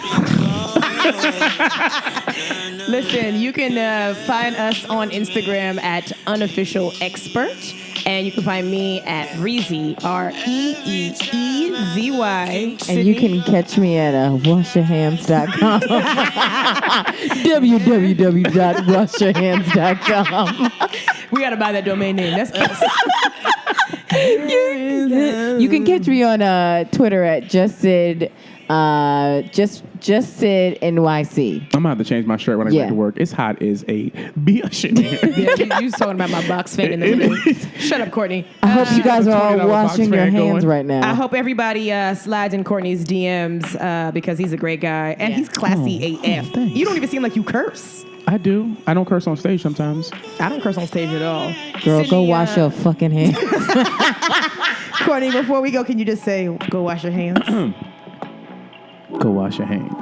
listen. You can find us on Instagram at Unofficial Expert, and you can find me at Reezy REEEZY. And you can catch me at washyourhands.com. www.washyourhands.com. We gotta buy that domain name. That's us. You can catch me on Twitter at justsid NYC. I'm gonna have to change my shirt when I get to work. It's hot as a bitch in here. Yeah, you was talking about my box fan in the middle. Shut up, Courtney. I hope you guys are all $20 washing box your fan hands going. right now. I hope everybody slides in Courtney's DMs because he's a great guy and he's classy AF. thanks. You don't even seem like you curse. I do. I don't curse on stage sometimes. I don't curse on stage at all. Girl, go Sydney, wash your fucking hands. Courtney, before we go, can you just say, go wash your hands? Go wash your hands.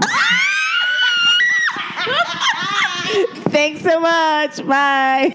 Thanks so much. Bye.